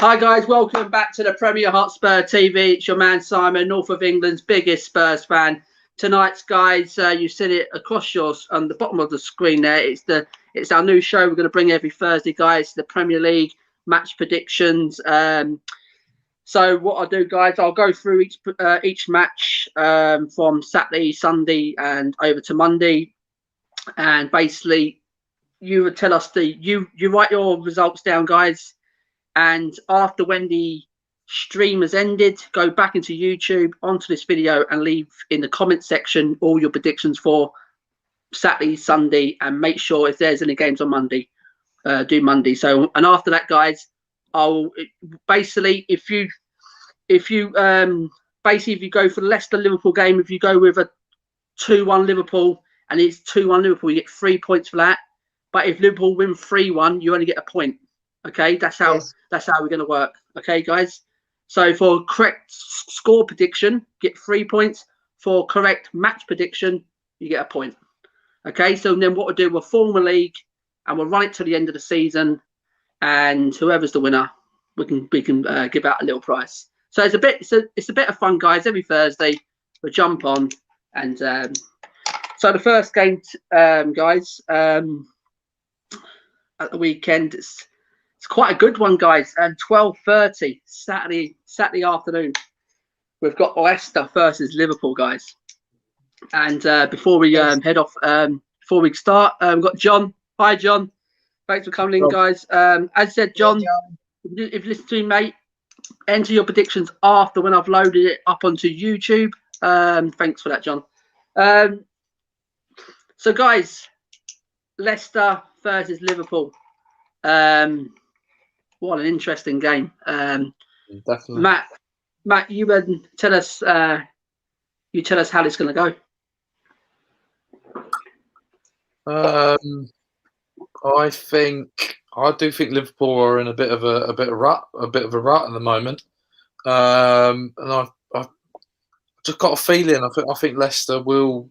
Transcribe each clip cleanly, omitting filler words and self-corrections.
Hi guys, welcome back to the Premier Hotspur TV. It's your man Simon, North of England's biggest Spurs fan. Tonight's guys, you've seen it across yours on the bottom of the screen there. It's our new show we're going to bring every Thursday, guys. The Premier League match predictions. So what I'll do, guys, I'll go through each match from Saturday, Sunday, and over to Monday, and basically you would tell us you write your results down, guys. And after when the stream has ended, go back into YouTube, onto this video, and leave in the comment section all your predictions for Saturday, Sunday, and make sure if there's any games on Monday, do Monday. So, and after that, guys, I'll basically if you go for the Leicester Liverpool game, if you go with a 2-1 Liverpool and it's 2-1 Liverpool, you get 3 points for that. But if Liverpool win 3-1, you only get a point. Okay, that's how we're going to work. Okay, guys. So for correct score prediction, get 3 points. For correct match prediction, you get a point. Okay, so then what we'll do, we'll form a league and we'll run it to the end of the season, and whoever's the winner, we can give out a little prize. So it's a bit of fun, guys. Every Thursday we'll jump on, and so the first game, guys, at the weekend. It's quite a good one, guys. And 12:30 Saturday afternoon, we've got Leicester versus Liverpool, guys. And before we head off, before we start, we've got John. Hi, John. Thanks for coming in, guys. As I said, John, if you listen to me, mate, enter your predictions after when I've loaded it up onto YouTube. Thanks for that, John. So, guys, Leicester versus Liverpool. What an interesting game. Definitely. Matt, you tell us how it's going to go. I do think Liverpool are in a bit of a rut at the moment. And I've just got a feeling. I think Leicester will.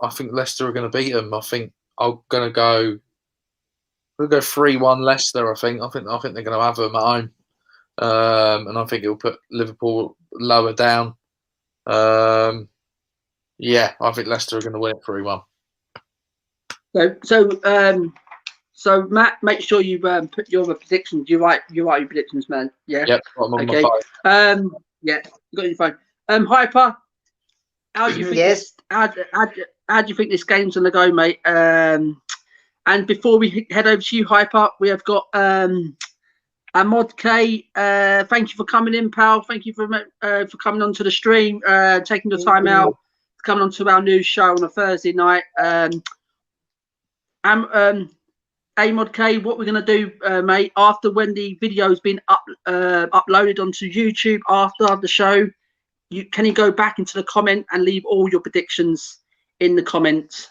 I think Leicester are going to beat them. I think I'm going to go. We'll go 3-1 Leicester. I think they're going to have them at home, and I think it'll put Liverpool lower down. Yeah, I think Leicester are going to win it 3-1. So Matt, make sure you put your predictions. You write your predictions, man. Yeah. Yep. I'm on okay. My phone. Yeah. You got your phone. Hyper. How do you think? Yes. How do you think this game's going to go, mate? And before we head over to you, Hyper, we have got Ahmad K. Thank you for coming in, pal. Thank you for coming onto the stream, taking your time out, coming onto our new show on a Thursday night. Ahmad K, what we're going to do, mate, after when the video's been uploaded onto YouTube after the show, can you go back into the comment and leave all your predictions in the comments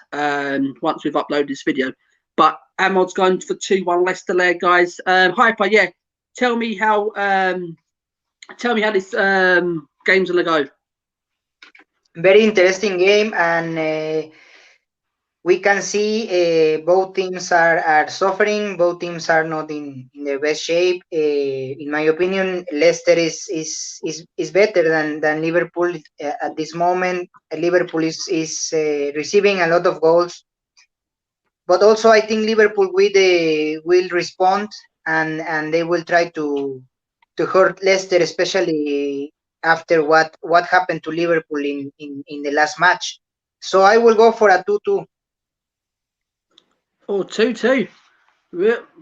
once we've uploaded this video. But Ahmad's going for 2-1 Leicester there, guys. Hyper, yeah. Tell me how this game's gonna go. Very interesting game, and we can see both teams are suffering. Both teams are not in their best shape. In my opinion, Leicester is better than Liverpool at this moment. Liverpool is receiving a lot of goals. But also, I think Liverpool will respond, and they will try to hurt Leicester, especially after what happened to Liverpool in the last match. So I will go for a 2-2. Oh, 2-2.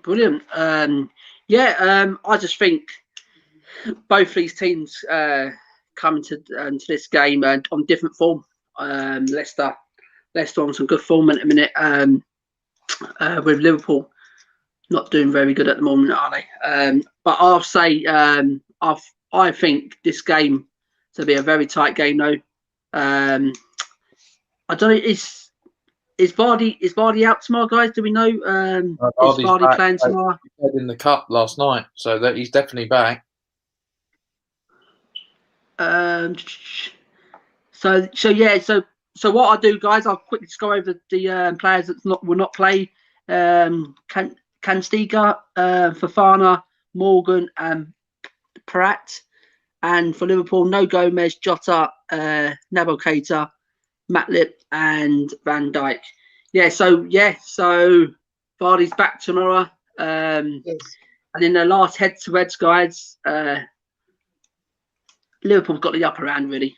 Brilliant. I just think both these teams come to this game on different form. Leicester on some good form at the minute. With Liverpool not doing very good at the moment, are they? But I'll say I think this game to be a very tight game, though. I don't know. Is Vardy out tomorrow, guys? Do we know? Is Vardy playing tomorrow? He played in the cup last night, so that he's definitely back. So what I'll do, guys, I'll quickly just go over the players that will not play. Canstiga, Fofana, Morgan, and Pratt. And for Liverpool, no Gomez, Jota, Nabil Keita, Matlip, and Van Dijk. So Vardy's back tomorrow. And in the last head-to-heads, guys, Liverpool's got the upper hand, really.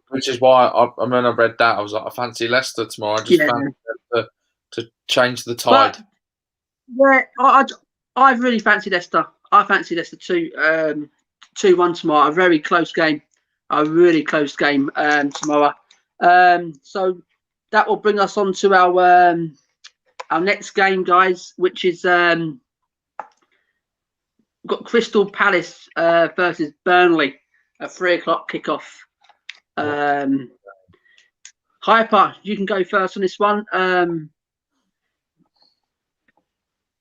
Which is why when I read that, I was like, I fancy Leicester tomorrow. I just fancy them to change the tide. But, I really fancy Leicester. I fancy Leicester 2-1 tomorrow. A very close game. A really close game tomorrow. So that will bring us on to our next game, guys, which is got Crystal Palace versus Burnley at 3:00 kickoff. Hyper, you can go first on this one.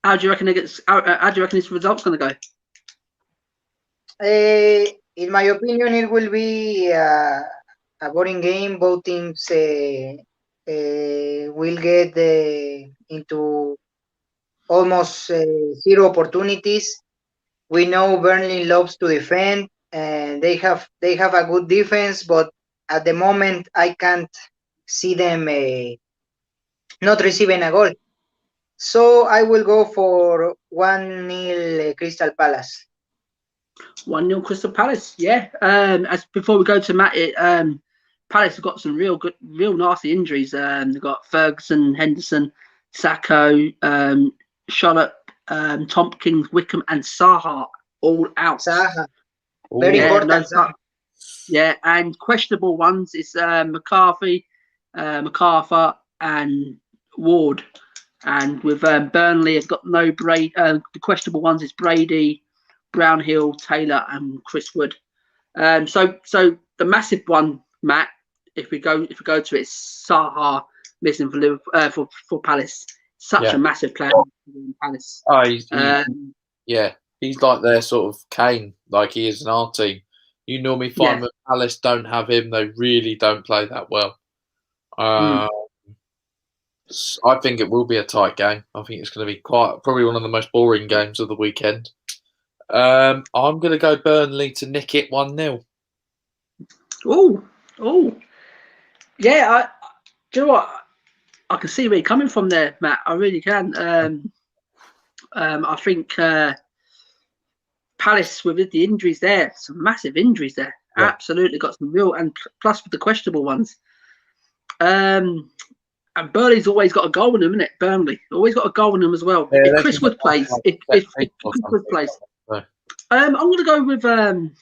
How do you reckon this result's going to go? In my opinion, it will be a boring game. Both teams will get into almost zero opportunities. We know Burnley loves to defend, and they have a good defense, but at the moment I can't see them not receiving a goal. So I will go for 1-0 Crystal Palace. 1-0 Crystal Palace, yeah. As before we go to Matt, Palace have got some real nasty injuries. They've got Ferguson, Henderson, Sacco, Charlotte, Tompkins, Wickham, and Saha all out. Saha, very important. And questionable ones is McCarthy, MacArthur, and Ward. And with Burnley, have got no Brady. The questionable ones is Brady, Brownhill, Taylor, and Chris Wood. So the massive one, Matt, if we go to it, is Saha missing for Palace. Such a massive player in Palace. He's like their sort of Kane, like he is in our team. You normally find that Palace don't have him; they really don't play that well. I think it will be a tight game. I think it's going to be probably one of the most boring games of the weekend. I'm going to go Burnley to nick it 1-0. Oh, yeah. Do you know what? I can see where you're coming from there, Matt. I really can. I think Palace with the injuries there, some massive injuries there. Yeah. Absolutely got some real, and plus with the questionable ones. And Burnley's always got a goal in them, isn't it? Burnley always got a goal in them as well. If Chris Wood plays, I'm going to go with the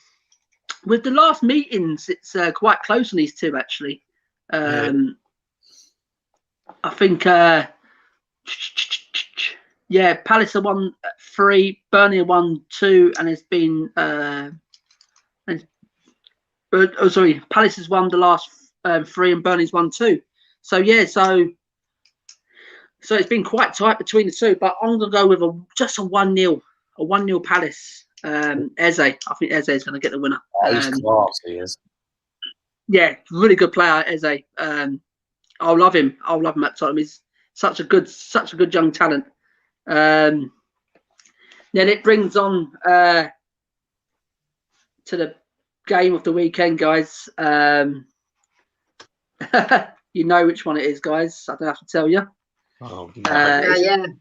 last meetings. It's quite close on these two, actually. I think, Palace have won 3, Burnley have won 2, and it's been. Palace has won the last 3, and Burnley's won 2. So it's been quite tight between the two, but I'm gonna go with just a 1-0 Palace. Eze, I think Eze is gonna get the winner. He's class, he is. Yeah, really good player, Eze. I'll love him at time. He's such a good young talent. Then it brings on to the game of the weekend, guys. You know which one it is, guys. I don't have to tell you. The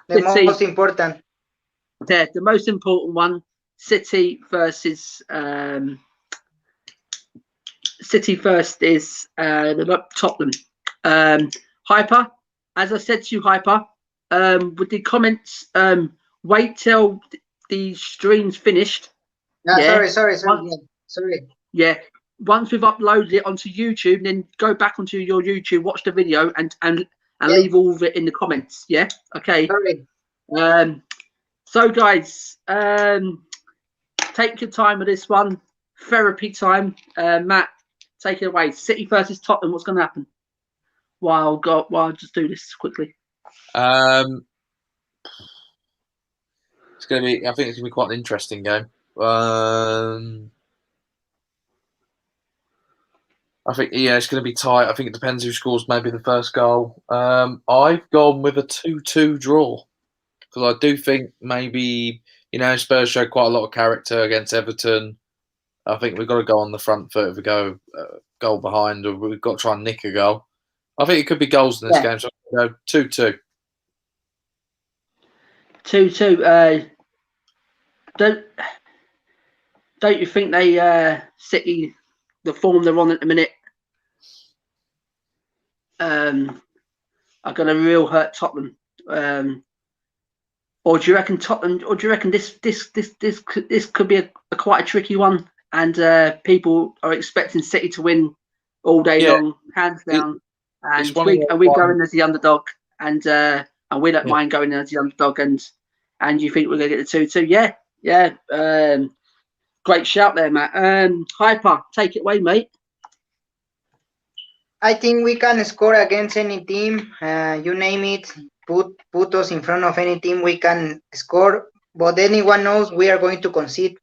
most important. Yeah, the most important one. City versus City first is Tottenham. Hyper, as I said to you, Hyper, with the comments, wait till the stream's finished. Sorry. Yeah. Once we've uploaded it onto YouTube, then go back onto your YouTube, watch the video, and leave all of it in the comments. Yeah. Okay. Sorry. So guys, take your time with this one. Therapy time. Matt, take it away. City versus Tottenham. What's going to happen? I'll just do this quickly. It's going to be. I think it's going to be quite an interesting game. I think it's going to be tight. I think it depends who scores maybe the first goal. I've gone with a 2-2 draw. because I do think maybe, Spurs showed quite a lot of character against Everton. I think we've got to go on the front foot if we go goal behind, or we've got to try and nick a goal. I think it could be goals in this game, so I'll go 2-2. 2-2. Don't you think City, the form they're on at the minute, are going to real hurt Tottenham? Or do you reckon Tottenham? Or do you reckon this could be a quite a tricky one, and people are expecting City to win all day long, hands down, and we go in as the underdog, and we don't mind going in as the underdog, and you think we're going to get the 2-2? Yeah. Great shout there, Matt. Hyper, take it away, mate. I think we can score against any team. You name it. Put us in front of any team, we can score. But anyone knows we are going to concede.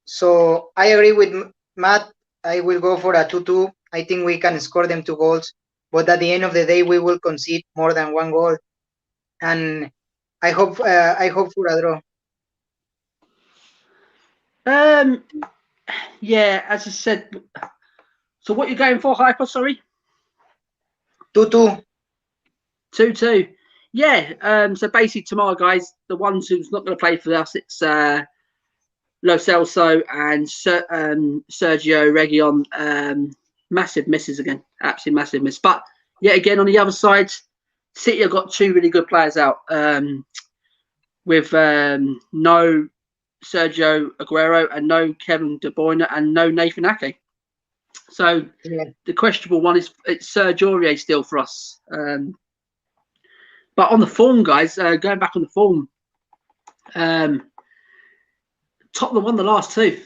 So I agree with Matt. I will go for a 2-2. I think we can score them 2 goals. But at the end of the day, we will concede more than 1 goal. And I hope for a draw. Yeah, as I said. So what you're going for, Hyper? Sorry. 2-2. 2-2. Yeah. So basically, tomorrow, guys, the ones who's not going to play for us, it's Lo Celso and Sergio Reguilon. Massive misses again. Absolutely massive miss. But yet again, on the other side, City have got 2 really good players out. With no Sergio Aguero and no Kevin De Bruyne and no Nathan Ake. So the questionable one is it's Serge Aurier still for us. But on the form, guys, going back on the form, Tottenham won the last 2.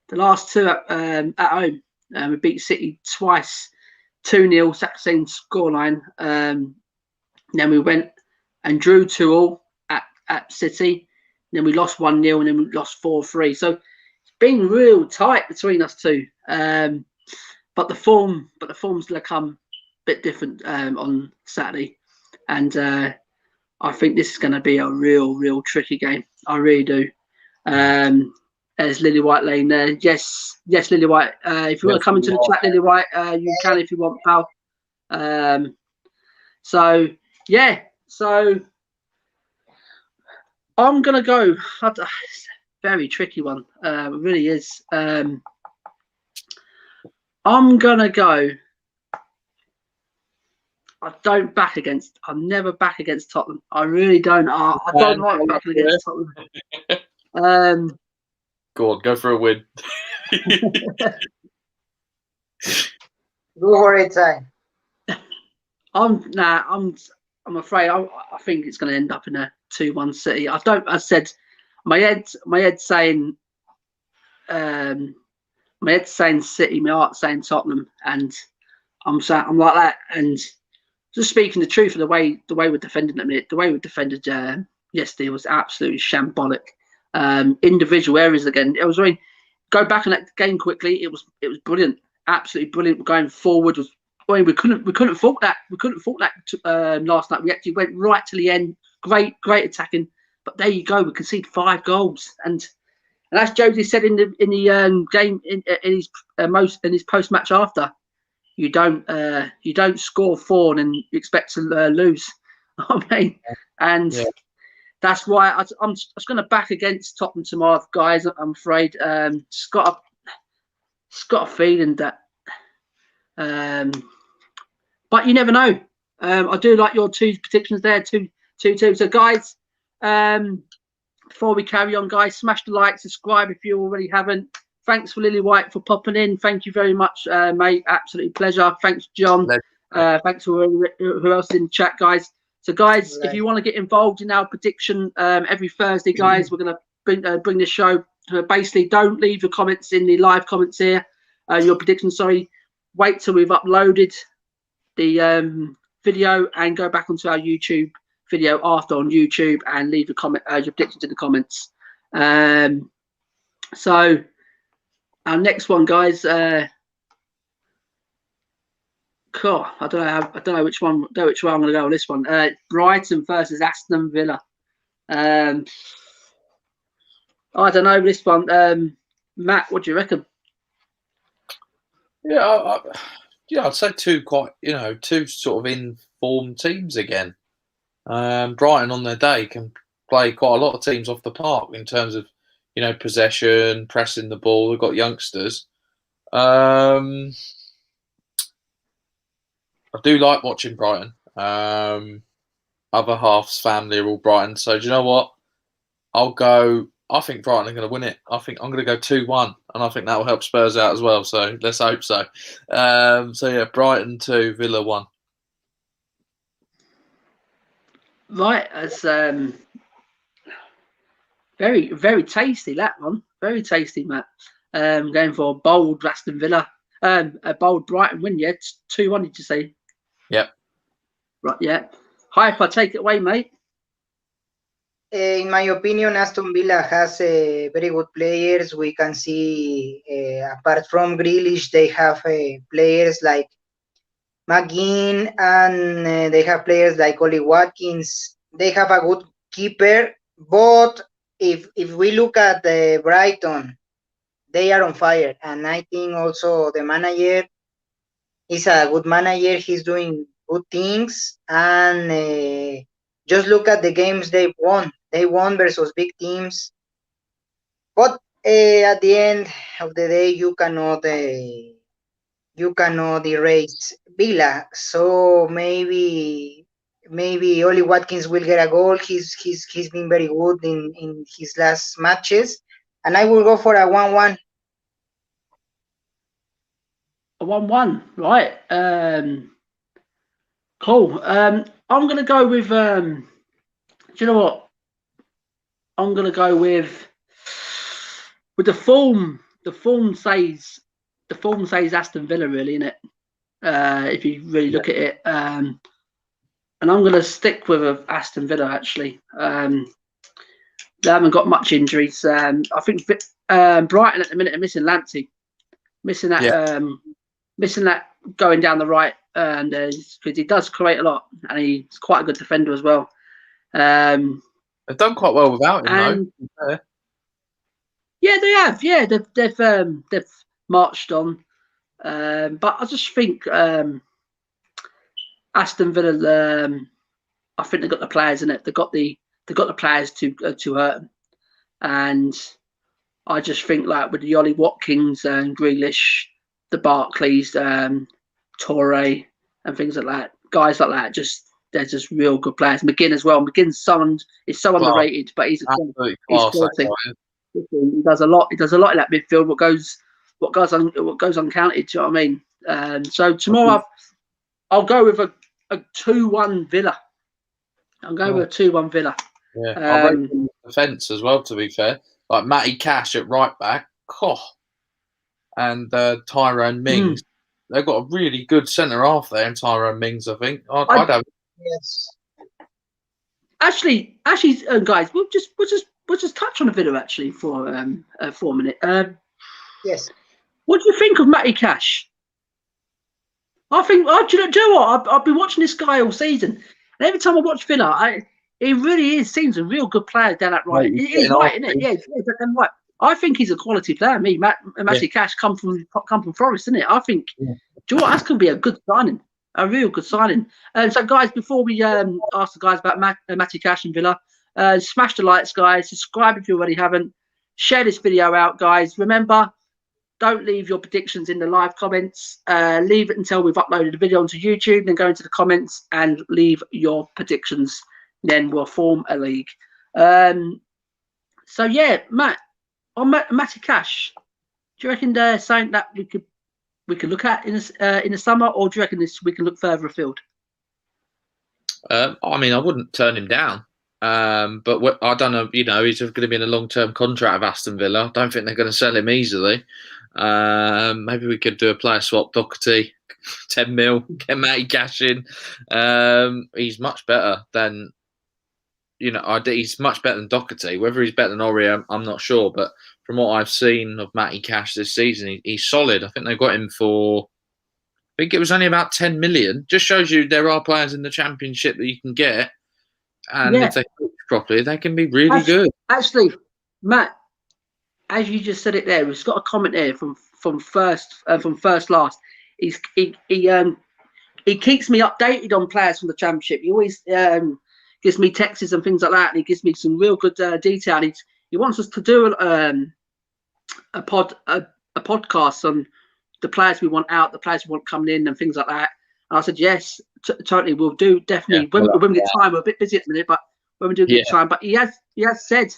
The last 2 at home. We beat City twice, 2-0, same scoreline. Then we went and drew 2-2 at City. Then we lost 1-0 and then we lost 4-3. So it's been real tight between us 2. But the form's going to come a bit different on Saturday. And I think this is going to be a real tricky game. I really do. There's Lily White Lane there. Yes, Lily White. If you want to come into the chat, Lily White, you can if you want, pal. So I'm going to go. Very tricky one. It really is. I'm going to go. I'm never back against Tottenham. I really don't. I don't like backing against Tottenham. Go on, go for a win. Go for it, Si. I'm afraid. I think it's going to end up in a 2-1 City. I said my head's saying City, my heart's saying Tottenham, and I'm like that. And just speaking the truth of the way we're defending at the minute, the way we defended yesterday was absolutely shambolic. Individual areas again. It was really go back on that game quickly. It was brilliant, absolutely brilliant. Going forward was. We couldn't fault that. We couldn't fault that last night. We actually went right to the end. Great attacking. But there you go. We conceded 5 goals, and as Josie said in the game in his post match after, you don't score 4 and then you expect to lose. I mean, and that's why I'm just going to back against Tottenham tomorrow, guys. I'm afraid. Just got a feeling that. But you never know. I do like your 2 predictions there, 2-2. So, guys, before we carry on, guys, smash the like, subscribe if you already haven't. Thanks for Lily White for popping in. Thank you very much, mate. Absolute pleasure. Thanks, John. Thanks for who else is in the chat, guys. So, guys, if you want to get involved in our prediction every Thursday, guys, we're going to bring this show. Basically, don't leave your comments in the live comments here. Your prediction, sorry. Wait till we've uploaded the video and go back onto our YouTube video after on YouTube and leave your comment, your predictions in the comments. So our next one, guys. Cool. I don't know which one. I'm going to go on this one. Bryton versus Aston Villa. I don't know this one. Matt, what do you reckon? Yeah, I'd say two sort of informed teams again. Brighton on their day can play quite a lot of teams off the park in terms of, possession, pressing the ball. They've got youngsters. I do like watching Brighton. Other half's family are all Brighton. So do you know what? I think Brighton are going to win it. I think I'm going to go 2-1, and I think that will help Spurs out as well. So let's hope so. Brighton 2, Villa 1. Right, as very, very tasty, that one. Very tasty, Matt. Going for a bold Aston Villa. A bold Brighton win, yeah. 2-1, did you say? Yep. Right, yeah. Hype, I take it away, mate. In my opinion, Aston Villa has very good players. We can see, apart from Grealish, they have players like McGinn, and they have players like Ollie Watkins. They have a good keeper, but if we look at Bryton, they are on fire, and I think also the manager is a good manager. He's doing good things, and just look at the games they've won. They won versus big teams, but at the end of the day, you cannot erase Villa. So maybe Ollie Watkins will get a goal. He's been very good in his last matches, and I will go for a 1-1. A 1-1, right? Cool. I'm gonna go with. Do you know what? I'm gonna go with the form. The form says Aston Villa, really, innit? If you really look at it, and I'm gonna stick with Aston Villa actually. They haven't got much injuries. I think Brighton at the minute are missing Lancey, missing that going down the right, and because he does create a lot, and he's quite a good defender as well. They've done quite well without him, though. Yeah, they have. Yeah, they've marched on, but I just think Aston Villa. I think they've got the players in it. They've got the players to hurt them, and I just think like with the Ollie Watkins and Grealish, the Barclays, Torre, and things like that, guys like that, they're just real good players. McGinn as well. McGinn's is so underrated, but he's quality. He does a lot. He does a lot in that midfield. What goes uncounted. Do you know what I mean? So tomorrow, I'll go with a 2-1 Villa. I'll go with a 2-1 Villa. Yeah, I'll rate the defence as well. To be fair, like Matty Cash at right back, and Tyrone Mings. They've got a really good centre half there in Tyrone Mings. I think I'd have. Yes. Actually, guys, we'll just touch on Villa actually for a minute. Yes. What do you think of Matty Cash? I think. Do you know what? I've been watching this guy all season, and every time I watch Villa, he really seems a real good player down that right. He's right, isn't it? Yeah, right. I think he's a quality player. Matty Cash come from Forest, isn't it? I think. Yeah. Do you know what? That's going to be a good signing, a real good signing. So, guys, before we ask the guys about Matty Cash and Villa, smash the likes, guys. Subscribe if you already haven't. Share this video out, guys. Remember, don't leave your predictions in the live comments. Leave it until we've uploaded the video onto YouTube. Then go into the comments and leave your predictions. Then we'll form a league. So, yeah, Matt. On Matty Cash, do you reckon there's something that we could look at in the summer, or do you reckon we can look further afield? I mean, I wouldn't turn him down, but I don't know. He's going to be in a long-term contract of Aston Villa. I don't think they're going to sell him easily. Maybe we could do a player swap. Doherty, 10 mil, get Matty Cash in. He's much better than. He's much better than Doherty. Whether he's better than Ori, I'm not sure. But from what I've seen of Matty Cash this season, he's solid. I think they got him for, I think it was only about 10 million. Just shows you there are players in the Championship that you can get. And if they properly, they can be really good. Actually, Matt, as you just said it there, we've got a comment there from first last. He keeps me updated on players from the Championship. He always gives me texts and things like that, and he gives me some real good detail. And he wants us to do a podcast on the players we want out, the players we want coming in, and things like that. And I said yes, totally, we'll do, definitely. When we get time, we're a bit busy at the minute, but when we do get time, but he has said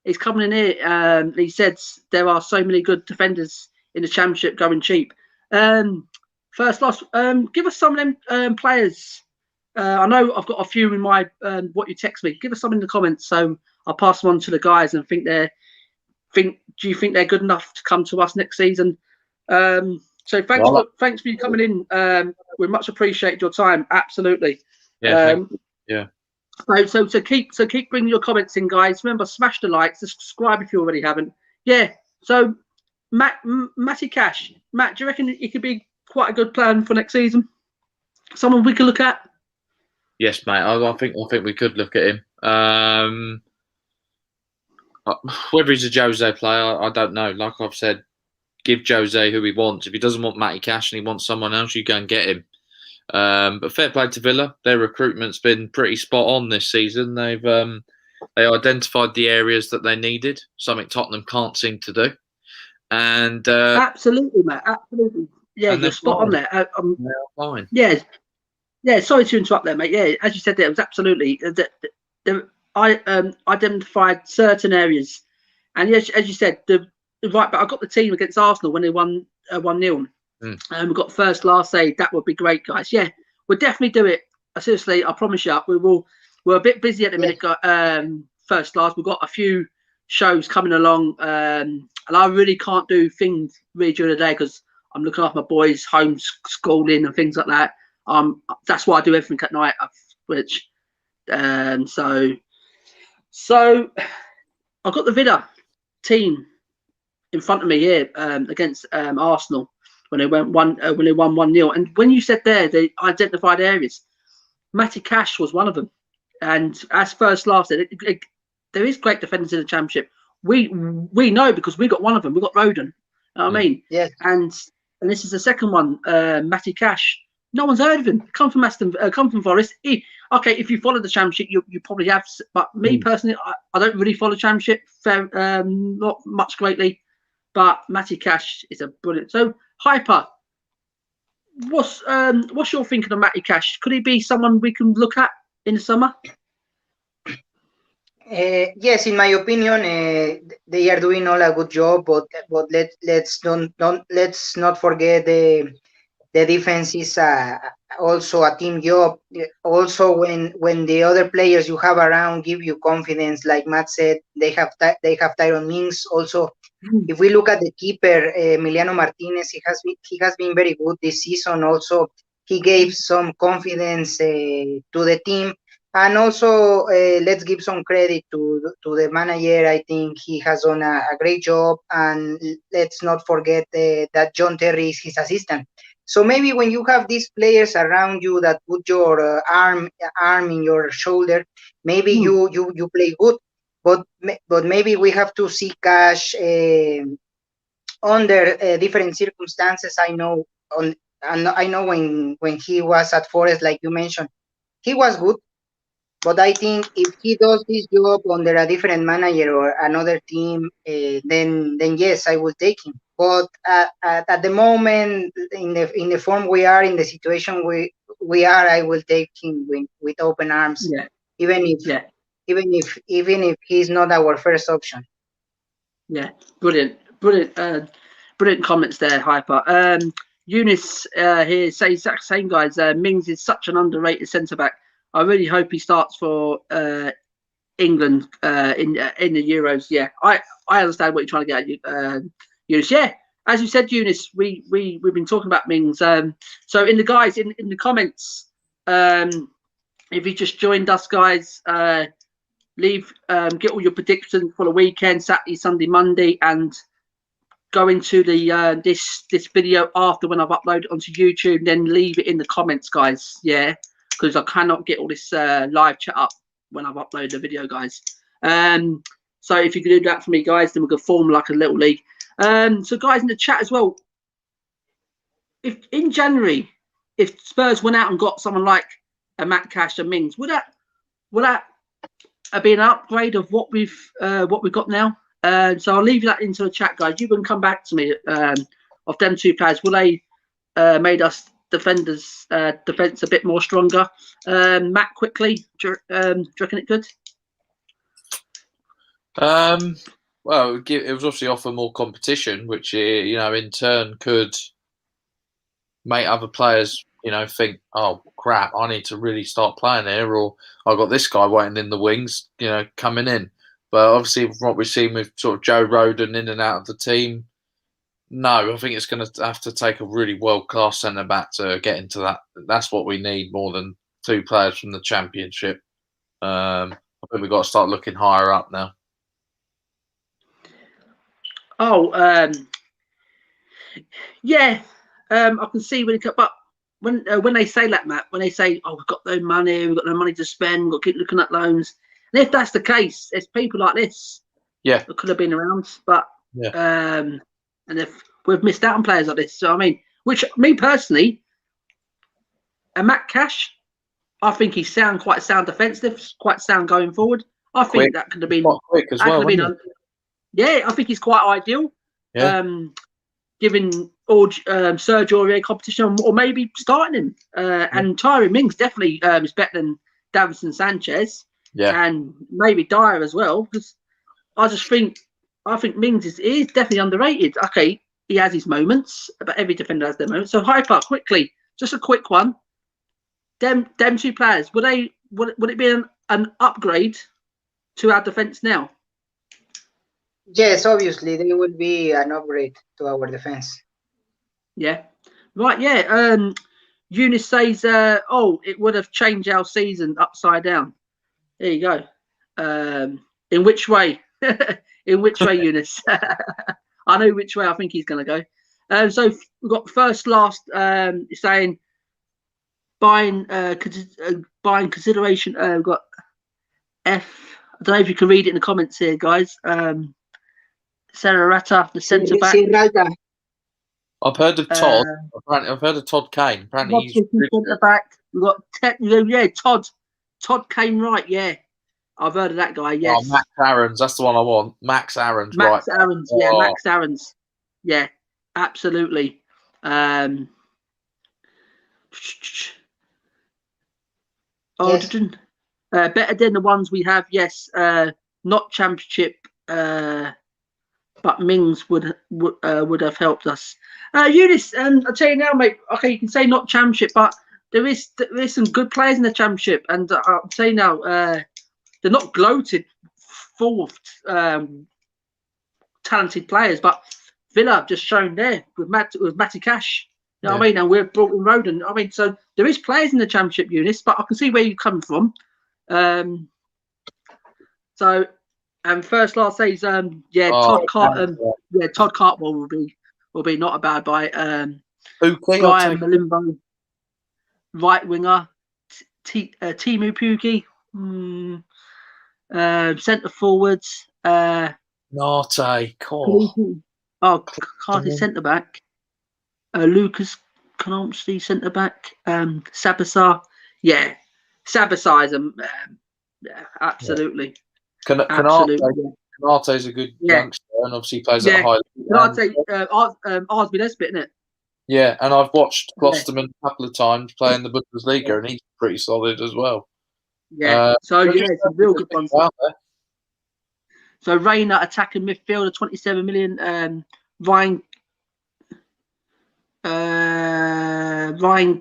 he's coming in here. He said there are so many good defenders in the Championship going cheap. First loss. Give us some of them players. I know I've got a few in my what you text me. Give us some in the comments, so I'll pass them on to the guys and do you think they're good enough to come to us next season? So thanks for you coming in. We much appreciate your time. Absolutely. Yeah. So keep bringing your comments in, guys. Remember, smash the likes, subscribe if you already haven't. Yeah. So Matty Cash, Matt, do you reckon he could be quite a good plan for next season? Someone we could look at? Yes, mate. I think we could look at him. Whether he's a Jose player, I don't know. Like I've said, give Jose who he wants. If he doesn't want Matty Cash and he wants someone else, you go and get him. But fair play to Villa. Their recruitment's been pretty spot on this season. They identified the areas that they needed, something Tottenham can't seem to do. And absolutely, Matt. Absolutely. Yeah, you're spot on there. They're fine. Yeah. Sorry to interrupt there, mate. Yeah, as you said, there it was absolutely. I identified certain areas, and yes, as you said, right. But I got the team against Arsenal when they won 1-0. We got first last say that would be great, guys. Yeah, we'll definitely do it. Seriously, I promise you. We're a bit busy at the minute. First last, we've got a few shows coming along, and I really can't do things really during the day because I'm looking after my boys, homeschooling and things like that. That's why I do everything at night. So I've got the Villa team in front of me here against Arsenal when they won 1-0. And when you said there, they identified areas. Matty Cash was one of them. And as first last said, there is great defenders in the Championship. We know because we got one of them. We got Roden. You know what I mean? Yes. And this is the second one, Matty Cash. No one's heard of him. Come from Forest. If you follow the Championship, you probably have. But me personally, I don't really follow Championship not much greatly. But Matty Cash is a brilliant. So Hyper, what's your thinking of Matty Cash? Could he be someone we can look at in the summer? Yes, in my opinion, they are doing all a good job, but let's not forget the defense is also a team job. Also, when the other players you have around give you confidence, like Matt said, they have Tyrone Mings. Also, if we look at the keeper, Emiliano Martinez, he has been very good this season. Also, he gave some confidence to the team. And also, let's give some credit to the manager. I think he has done a great job. And let's not forget that John Terry is his assistant. So maybe when you have these players around you that put your arm in your shoulder, maybe you play good. But maybe we have to see Cash under different circumstances. I know when he was at Forest, like you mentioned, he was good. But I think if he does this job under a different manager or another team, then yes, I will take him. But at the moment, in the form we are, in the situation we are, I will take him with open arms. Yeah. Even if he's not our first option. Yeah, brilliant comments there, Hyper. Eunice here says exact same, guys. Mings is such an underrated centre back. I really hope he starts for England in the Euros. Yeah, I understand what you're trying to get at, Eunice. Yeah, as you said, Eunice, we've been talking about Mings. So in the comments, if you just joined us, guys, get all your predictions for the weekend, Saturday, Sunday, Monday, and go into the this video after when I've uploaded it onto YouTube. Then leave it in the comments, guys. Yeah. Because I cannot get all this live chat up when I've uploaded the video, guys. So if you could do that for me, guys, then we could form like a little league. So guys in the chat as well, if in January, if Spurs went out and got someone like a Matt Cash and Mings, would that be an upgrade of what we've got now? So I'll leave that into the chat, guys. You can come back to me of them two players. Will they made us defense a bit more stronger? Matt, quickly, do you reckon it could? Well, it was obviously offer more competition, which in turn could make other players think, oh crap, I need to really start playing here, or I got this guy waiting in the wings, coming in. But obviously, what we've seen with sort of Joe Rodon in and out of the team, no, I think it's going to have to take a really world-class centre-back to get into that. That's what we need more than two players from the Championship. I think we've got to start looking higher up now. Oh, yeah, I can see but when they say that, Matt, when they say, "Oh, we've got no money to spend, we've got to keep looking at loans," and if that's the case, it's people like this, that could have been around, but and if we've missed out on players like this, so I mean, which me personally, and Matt Cash, I think he's quite sound defensive, quite sound going forward. I think that could have been quick as well. Yeah, I think he's quite ideal. Yeah. Giving Sergio Aurier competition, or maybe starting him. And Tyrone Mings definitely is better than Davinson Sanchez. Yeah. And maybe Dyer as well. Because I think Mings is definitely underrated. Okay, he has his moments, but every defender has their moments. So Hyper, quickly, just a quick one. Them two players, would it be an upgrade to our defence now? Yes, obviously they will be an upgrade to our defense. Yeah, right. Yeah. Eunice says, it would have changed our season upside down. There you go. In which way? In which way, Eunice? I know which way I think he's going to go. So we've got last saying buying consideration. We've got F. I don't know if you can read it in the comments here, guys. Sarah Rata, the centre back. I've heard of Todd. I've heard of Todd Kane. Apparently he's centre back. We've got Todd Kane, right? Yeah, I've heard of that guy. Yes. Oh, Max Aarons. That's the one I want. Max Aarons. Max right. Aarons. Yeah, Max Aarons. Yeah, absolutely. Yes. Better than the ones we have. Yes. Not Championship. But Mings would have helped us. Eunice, I'll tell you now, mate. Okay, you can say not Championship, but there is some good players in the Championship, and I'll say now, they're not gloated, full of talented players. But Villa have just shown there with Matty Cash. You know what I mean? And we've brought in Rodon. I mean, so there is players in the Championship, Eunice, but I can see where you're coming from. And first last says Todd Cartwell will be not a bad buy. Ryan Malimbo, right winger, Timu Pukki, centre forwards. Nate, cool. Carty centre back. Lucas Konopsky centre back. Sabasar, Sabasar is absolutely. Canate's a good youngster, and obviously plays at a high level. Canate, Arsby Nesbitt, isn't it? Yeah, and I've watched Klosterman a couple of times play in the Bundesliga, and he's pretty solid as well. Yeah, some real good ones. So Reina attacking midfielder, 27 million. Ryan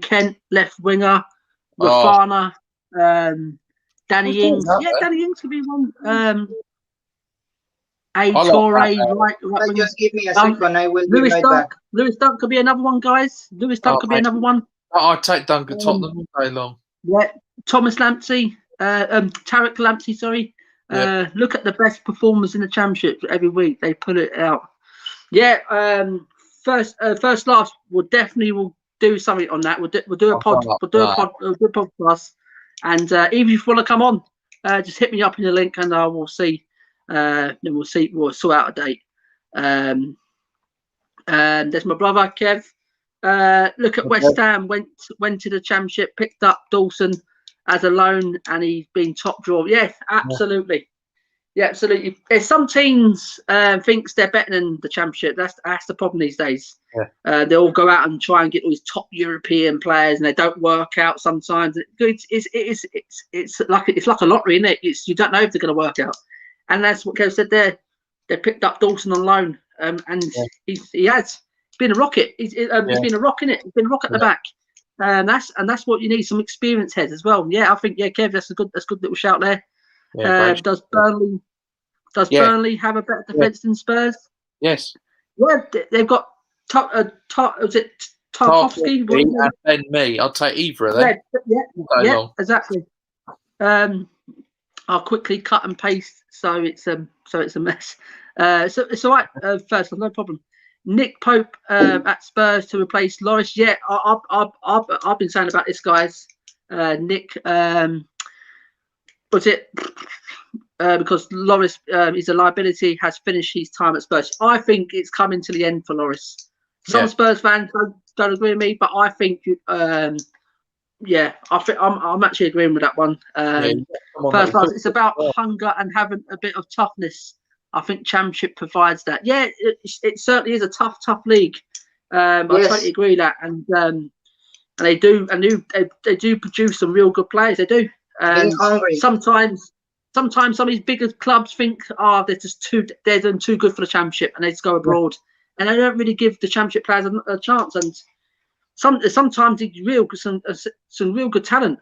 Kent left winger. Rafana. Danny Ings. Danny Ings could be one. Torre, right winger. Just give me a second, I will be right back. Lewis Dunk could be another one, guys. Could be another one. I'd take Dunk at Tottenham all day long. Yeah, Thomas Lamptey, Tarek Lamptey, sorry. Look at the best performers in the Championship every week. They put it out. Yeah, first last, we'll do something on that. We'll do a podcast. And even if you want to come on, just hit me up in the link, and I will see. Then we'll see. We'll sort out a date. And there's my brother Kev. Look at West Ham. Went to the Championship, picked up Dawson as a loan, and he's been top drawer. Yeah, absolutely. Yeah, absolutely. Some teams thinks they're better than the Championship. That's the problem these days. Yeah. They all go out and try and get all these top European players, and they don't work out sometimes. It's like a lottery, isn't it? You don't know if they're going to work out, and that's what Kev said there. They picked up Dawson on loan, and he has been a rocket. He's been a rock in it. He's been a rock at the back. That's what you need, some experienced heads as well. Yeah, I think Kev, that's a good little shout there. Yeah, does Burnley have a better defence than Spurs? Yes. Yeah, they've got was it Tarkowski and Ben Mee? I'll take either of them. Yeah, exactly. I'll quickly cut and paste so it's a mess. So it's all right. First, no problem. Nick Pope at Spurs to replace Lloris. Yeah, I've been saying about this, guys. Nick, was it because Lloris is a liability, has finished his time at Spurs? I think it's coming to the end for Lloris. Some Spurs fans don't agree with me, but I think I'm actually agreeing with that one. First class, it's about hunger and having a bit of toughness. I think Championship provides that. Yeah, it certainly is a tough league. I totally agree with that, and they do produce some real good players. They do. And sometimes some of these bigger clubs think, they're doing too good for the Championship, and they just go abroad, and they don't really give the Championship players a chance. And sometimes it's some real good talent.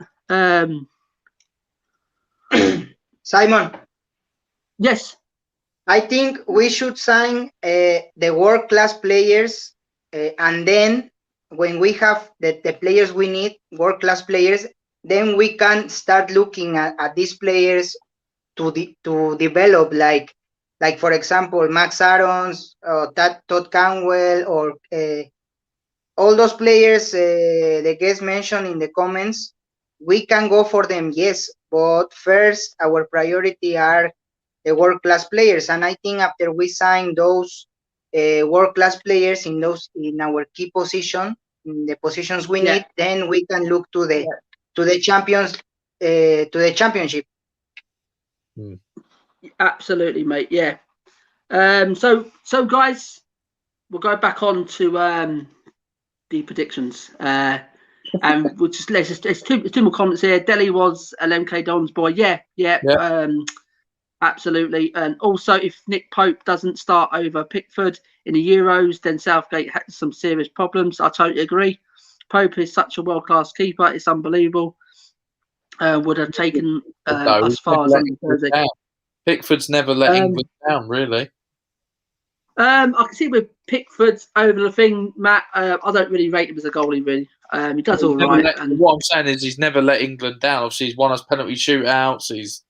Simon. Yes. I think we should sign the world-class players, and then when we have the players we need, world-class players, then we can start looking at these players to develop, like for example, Max Aarons, Todd Canwell, or all those players the guest mentioned in the comments. We can go for them, yes, but first our priority are the world-class players, and I think after we sign those world-class players in our key position, in the positions we need, then we can look to the championship. Absolutely, mate. Yeah. So guys, we'll go back on to the predictions. And we'll there's two more comments here. Delhi was LMK Don's boy. Yeah. Absolutely. And also, if Nick Pope doesn't start over Pickford in the Euros, then Southgate had some serious problems. I totally agree. Pope is such a world-class keeper. It's unbelievable. Would have taken as far as any Thursday. Pickford's never let England down, really. I can see with Pickford's over the thing, Matt. I don't really rate him as a goalie, really. He does all right. What I'm saying is he's never let England down. Obviously, he's won us penalty shootouts.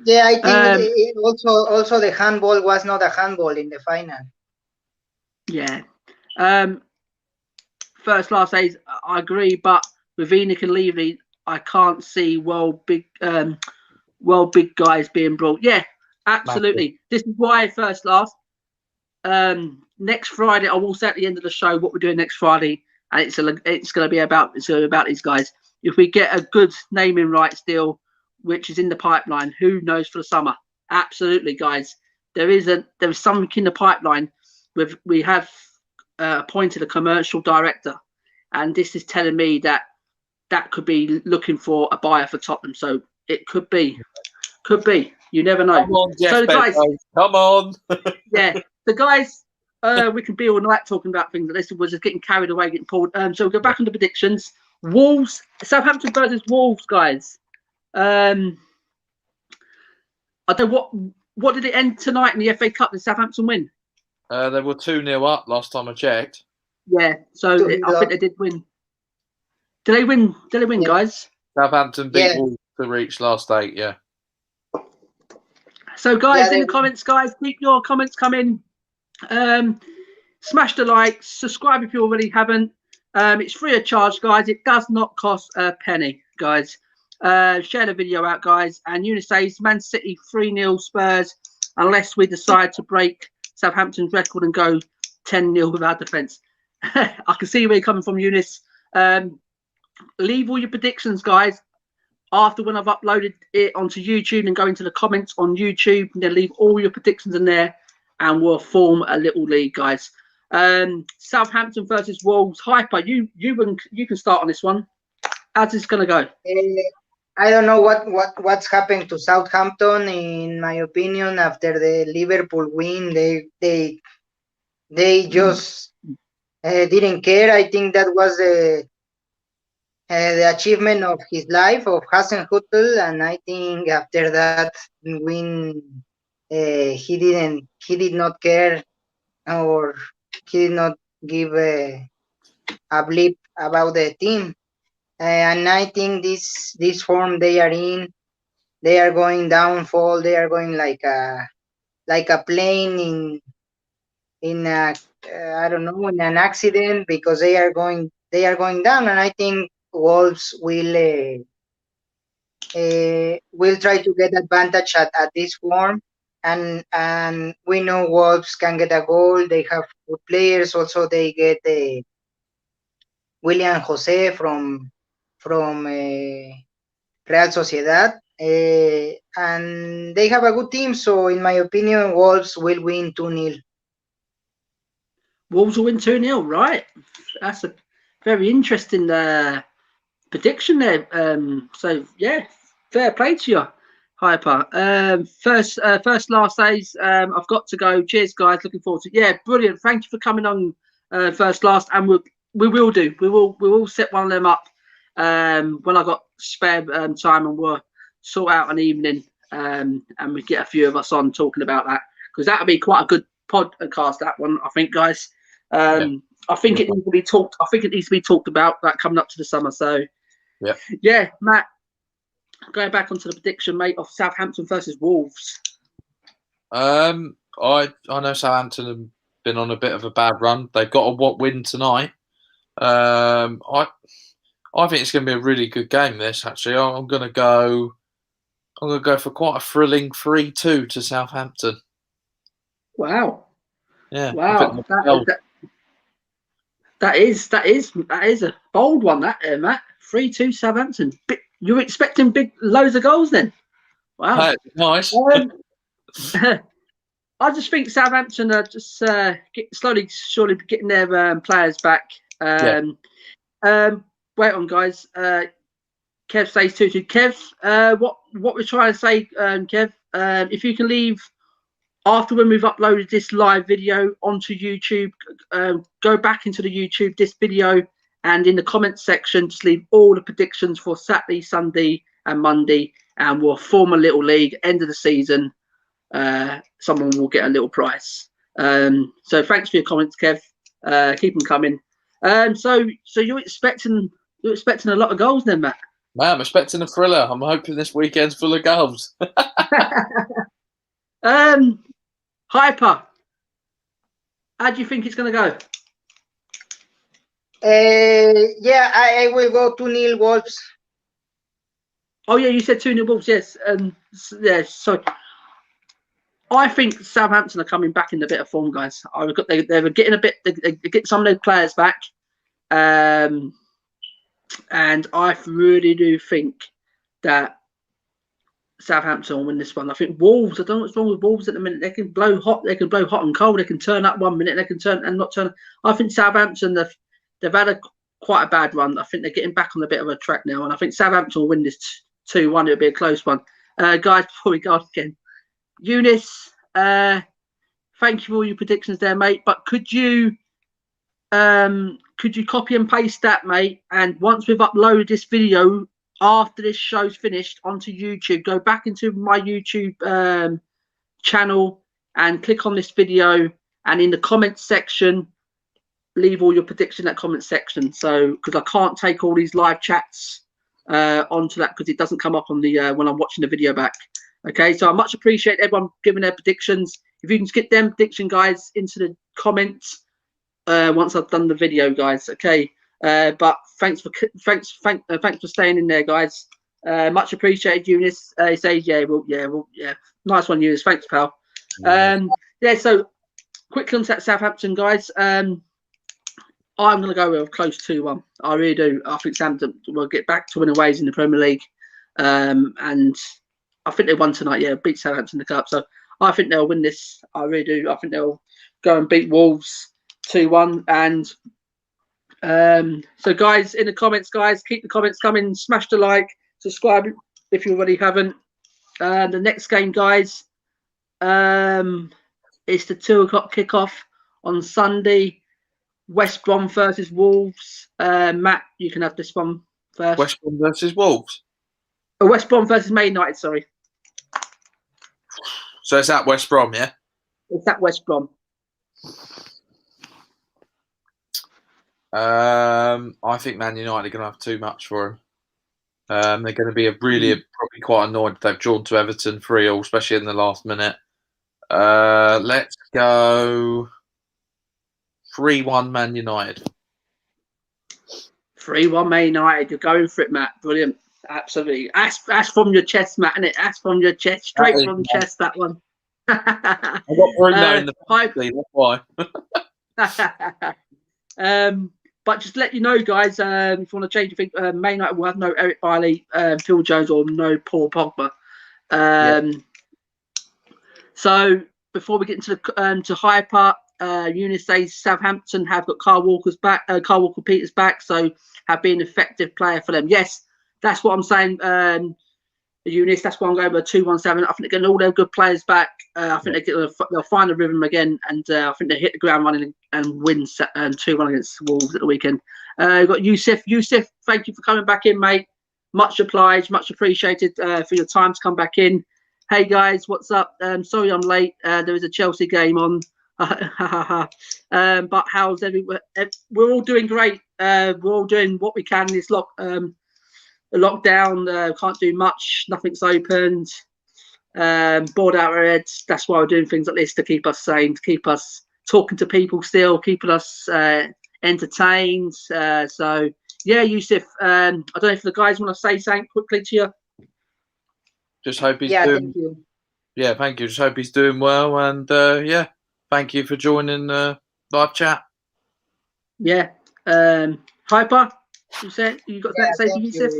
Yeah, I think also the handball was not a handball in the final. Yeah. First last days, I agree, but with Enoch and Levy, I can't see big guys being brought. Yeah, absolutely. This is why first last. Next Friday, I will say at the end of the show what we're doing next Friday, and it's going to be about these guys. If we get a good naming rights deal, which is in the pipeline, who knows for the summer? Absolutely, guys. There is something in the pipeline. We have appointed a commercial director, and this is telling me that could be looking for a buyer for Tottenham. So it could be. You never know. Come on, Jeff, so guys, come on. Yeah, the guys. We can be all night talking about things like this. We're just getting carried away, getting pulled. So we'll go back on the predictions. Wolves, Southampton versus Wolves, guys. I don't know what did it end tonight in the FA Cup? Did Southampton win? They were 2-0 up last time I checked. Yeah, so I think they did win. Did they win? Yeah. Guys? Southampton beat Wolves to reach last 8. Yeah. So, guys, in the comments, guys, keep your comments coming. Smash the like, subscribe if you already haven't. It's free of charge, guys. It does not cost a penny. guys. Share the video out, guys. And Eunice says Man City 3-0 Spurs, unless we decide to break Southampton's record and go 10-0 with our defence. I can see where you're coming from, Eunice. Leave all your predictions, guys, after when I've uploaded it onto YouTube, and go into the comments on YouTube, and then leave all your predictions in there, and we'll form a little league, guys. Southampton versus Wolves. Hyper, you can start on this one. How's this gonna go? I don't know what's happened to Southampton. In my opinion, after the Liverpool win, they just didn't care. I think that was the achievement of his life, of Hassan Hüttl, and I think after that win, he did not care, or he did not give a blip about the team. And I think this form they are in, they are going downfall. They are going like a plane in a I don't know, in an accident, because they are going down. And I think Wolves will try to get advantage at this form. And we know Wolves can get a goal. They have good players. Also, they get William Jose from Real Sociedad, and they have a good team. So, in my opinion, Wolves will win 2-0. Wolves will win 2-0, right? That's a very interesting prediction there. So yeah, fair play to you, Hyper. First last days. I've got to go. Cheers, guys. Looking forward to it. Yeah, brilliant. Thank you for coming on first last, and we will set one of them up when I got spare time, and we'll sort out an evening, and we get a few of us on talking about that, because that'll be quite a good podcast, that one, I think, guys. I think it needs to be talked. I think it needs to be talked about, that coming up to the summer. So yeah, Matt, going back onto the prediction, mate, of Southampton versus Wolves. I know Southampton have been on a bit of a bad run. They've got a win tonight. I think it's going to be a really good game. This, actually, I'm going to go for quite a thrilling 3-2 to Southampton. Wow. Yeah. Wow. That is a bold one, that, Matt. 3-2 Southampton. You're expecting loads of goals then? Wow. Nice. I just think Southampton are just slowly, surely getting their players back. Wait on, guys. Kev says 2-2. Kev, what we're trying to say, Kev, if you can leave after when we've uploaded this live video onto YouTube, go back into the YouTube, this video, and in the comments section, just leave all the predictions for Saturday, Sunday, and Monday, and we'll form a little league. End of the season, someone will get a little prize. So thanks for your comments, Kev. Keep them coming. So you're expecting a lot of goals then, Matt? Man, I'm expecting a thriller. I'm hoping this weekend's full of goals. Hyper, how do you think it's going to go? Yeah, I will go 2-0 Wolves. Oh yeah, you said 2-0 Wolves. Yes, So I think Southampton are coming back in a bit of form, guys. They were getting they get some of their players back, and I really do think that Southampton will win this one. I think Wolves, I don't know what's wrong with Wolves at the minute. They can blow hot and cold. They can turn up 1 minute, they can turn and not turn. I think Southampton, they've had quite a bad run. I think they're getting back on a bit of a track now, and I think Southampton will win this 2-1. It'll be a close one. Guys, before we go again, Eunice, thank you for all your predictions there, mate. But could you copy and paste that, mate? And once we've uploaded this video, after this show's finished, onto YouTube, go back into my YouTube channel and click on this video, and in the comments section, leave all your predictions in that comment section. So, because I can't take all these live chats onto that, because it doesn't come up on the when I'm watching the video back. Okay, so I much appreciate everyone giving their predictions. If you can get them prediction, guys, into the comments once I've done the video, guys. Okay. But thanks for staying in there, guys. Much appreciated, Eunice. He says, yeah. Nice one, Eunice. Thanks, pal. So quickly on Southampton, guys. I'm going to go with a close 2-1. I really do. I think Southampton will get back to winning ways in the Premier League. And I think they won tonight. Yeah, beat Southampton in the cup. So I think they'll win this. I really do. I think they'll go and beat Wolves 2-1. And so, guys, in the comments, guys, keep the comments coming. Smash the like, subscribe if you already haven't. The next game, guys, it's the 2 o'clock kickoff on Sunday. West Brom versus Wolves. Matt, you can have this one first. West Brom versus Wolves. West Brom versus Man United. Sorry. So it's at West Brom, yeah. It's at West Brom. I think Man United are going to have too much for them. They're going to be probably quite annoyed they've drawn to Everton 3-3, especially in the last minute. Let's go 3-1 Man United. 3-1 Man United. You're going for it, Matt. Brilliant. Absolutely. That's from your chest, Matt, isn't it? That's from your chest. Straight from the chest, that one. I got Bruno in the that's why. But just to let you know, guys, if you want to change your thing, Man United will have no Eric Bailly, Phil Jones, or no Paul Pogba. So before we get into the to hyper, Eunice says Southampton have got Carl Walker-Peters back, so have been an effective player for them. Yes, that's what I'm saying, Eunice. That's why I'm going with 2-1-7. I think they're getting all their good players back. I think they'll find the rhythm again, and I think they hit the ground running and win 2-1 against Wolves at the weekend. We've got Yusuf. Yusuf, thank you for coming back in, mate. Much obliged, much appreciated for your time to come back in. Hey guys, what's up? Sorry I'm late. There is a Chelsea game on. But how's everyone? We're all doing great. We're all doing what we can in this lockdown. Can't do much. Nothing's opened. Bored out our heads. That's why we're doing things like this, to keep us sane, to keep us talking to people still, keeping us entertained. So yeah, Yusuf. I don't know if the guys want to say something quickly to you. Just hope he's doing. Thank you. Yeah, thank you. Just hope he's doing well, and yeah, thank you for joining live chat. Yeah, Hyper. You said you got that to say to Yusuf.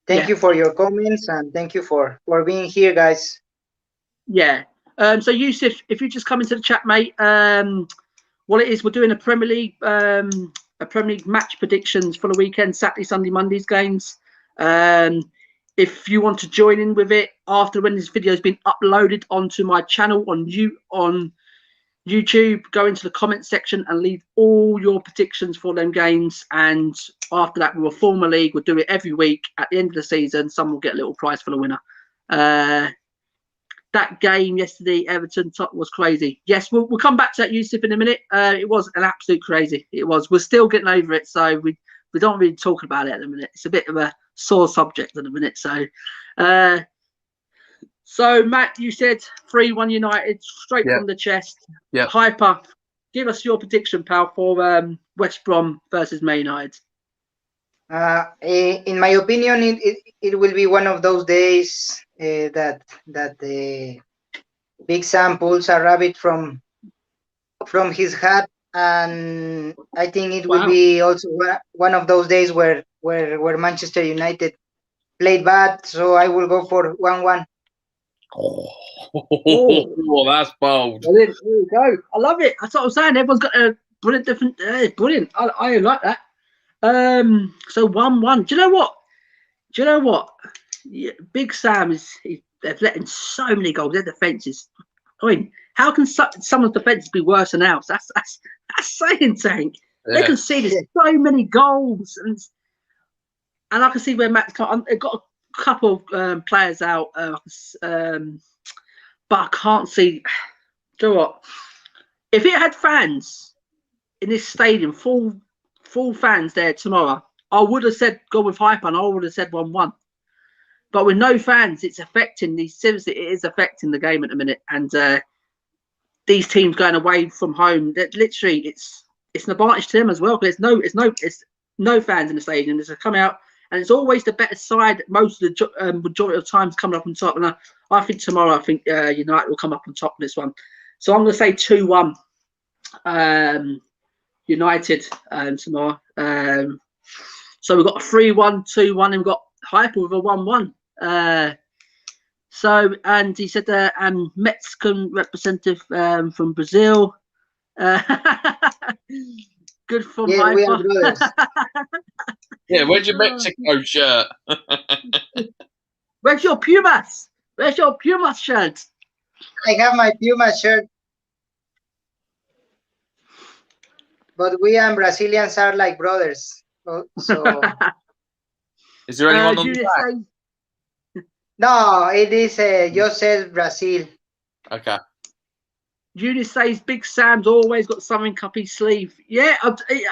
Thank you for your comments, and thank you for being here, guys. Yeah. So Yusuf, if you just come into the chat, mate. What it is, we're doing a Premier League match predictions for the weekend, Saturday, Sunday, Monday's games. If you want to join in with it after when this video has been uploaded onto my channel on YouTube, go into the comment section and leave all your predictions for them games. And after that, we'll form a league. We'll do it every week. At the end of the season, someone will get a little prize for the winner. That game yesterday, Everton top, was crazy. Yes, we'll come back to that, Yusuf, in a minute. It was an absolute crazy. It was. We're still getting over it, so we don't really talk about it at the minute. It's a bit of a sore subject at the minute. So Matt, you said 3-1 United, straight from the chest. Yeah. Hyper, give us your prediction, pal, for West Brom versus Man United. In my opinion, it will be one of those days that the Big Sam pulls a rabbit from his hat, and I think it will be also one of those days where Manchester United played bad. So I will go for 1-1. Oh, that's bold. Brilliant. There we go. I love it. That's what I'm saying. Everyone's got a brilliant different. Brilliant. I like that. So 1-1. Do you know what? Yeah, Big Sam they've let in so many goals. Their defenses. I mean, how can some of the defenses be worse than ours? That's saying something. Yeah. They conceded so many goals, and I can see where Matt's got a couple of players out, but I can't see. Do you know what? If it had fans in this stadium, full fans there tomorrow, I would have said go with hype, and I would have said 1-1. But with no fans, it's affecting these. Seriously, it is affecting the game at the minute, and these teams going away from home. That literally, it's it's an advantage to them as well, because it's no fans in the stadium. It's come out, and it's always the better side most of the majority of times coming up on top. And I think tomorrow, United will come up on top of this one. So I'm going to say 2-1 United tomorrow. So we've got a 3-1, 2-1, and we've got Hyper with a 1-1. So, and he said Mexican representative from Brazil. Good from Yeah, we are Hyper. brothers. Yeah, where's your Mexico shirt? Where's your Pumas? Where's your Pumas shirt? I have my Puma shirt. But we and Brazilians are like brothers. So Is there anyone on the back? no, it is just says Brazil. Okay. Eunice says Big Sam's always got something up his sleeve. Yeah,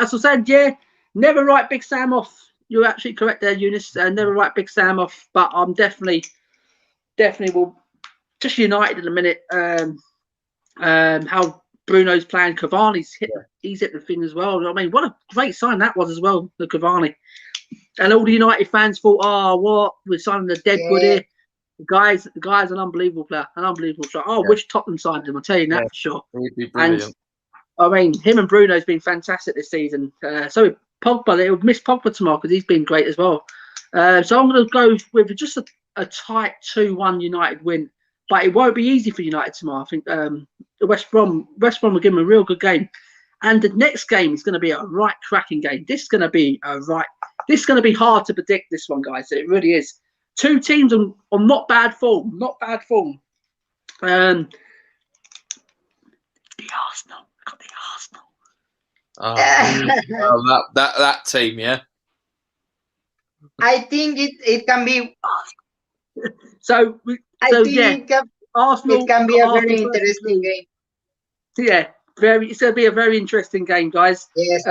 as I said, yeah, never write Big Sam off. You're absolutely correct there, Eunice. Never write Big Sam off. But I'm definitely will just United in a minute. How Bruno's playing, he's hit the thing as well. I mean, what a great sign that was as well, the Cavani. And all the United fans thought, oh, what? We're signing the Deadwood here. The guy's an unbelievable player, I wish Tottenham signed him, I'll tell you that for sure. He'd be brilliant. And I mean, him and Bruno's been fantastic this season. So Pogba, they'll miss Pogba tomorrow because he's been great as well. So I'm going to go with just a tight 2-1 United win. But it won't be easy for United tomorrow. I think West Brom will give them a real good game. And the next game is going to be a right cracking game. This is going to be hard to predict, this one, guys. It really is. Two teams on not bad form. The Arsenal. I got the Arsenal. Oh, that team, yeah. I think it can be. Arsenal. It can be a very interesting game. Yeah, it's going to be a very interesting game, guys. Yes.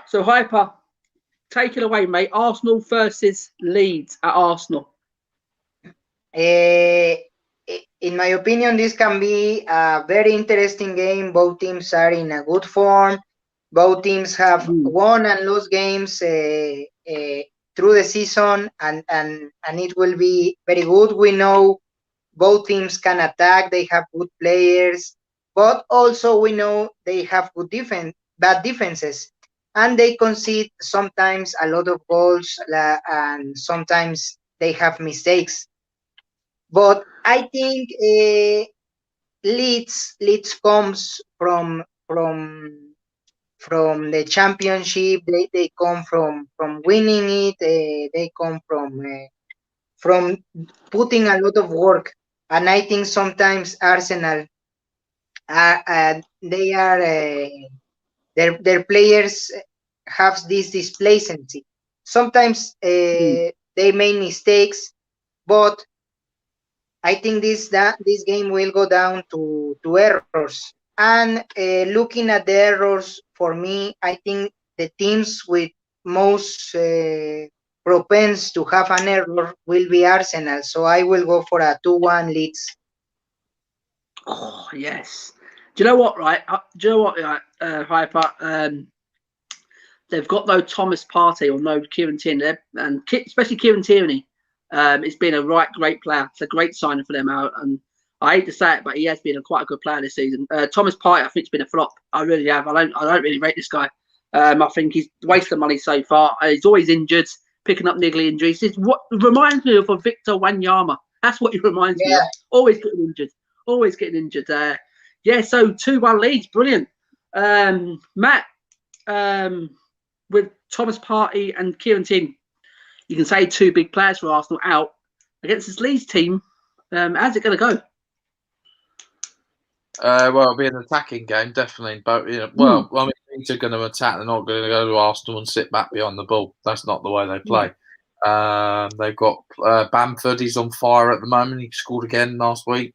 So Hyper, take it away, mate. Arsenal versus Leeds at Arsenal. In my opinion, this can be a very interesting game. Both teams are in a good form. Both teams have won and lost games through the season, and it will be very good. We know both teams can attack. They have good players, but also we know they have bad defenses, and they concede sometimes a lot of goals, and sometimes they have mistakes. But I think Leeds comes from the championship. They come from winning it. They come from putting a lot of work. And I think sometimes Arsenal, they are their players have this displacency. Sometimes they make mistakes, but I think this game will go down to errors. And looking at the errors, for me, I think the teams with most propense to have an error will be Arsenal. So I will go for a 2-1 Leeds. Oh, yes. Do you know what, right? Hyper? They've got no Thomas Partey or no Kieran Tierney, and especially Kieran Tierney. It's been a great player. It's a great signing for them out, and I hate to say it, but he has been quite a good player this season. Thomas Partey, I think, has been a flop. I really have. I don't really rate this guy. I think he's wasted money so far. He's always injured, picking up niggly injuries. It's what reminds me of a Victor Wanyama. That's what he reminds me of. Always getting injured. So 2-1 Leeds, brilliant. Matt, with Thomas Partey and Kieran Tierney, you can say two big players for Arsenal out against this Leeds team. How's it going to go? Well, it'll be an attacking game, definitely. But Leeds are going to attack. They're not going to go to Arsenal and sit back behind the ball. That's not the way they play. They've got Bamford. He's on fire at the moment. He scored again last week.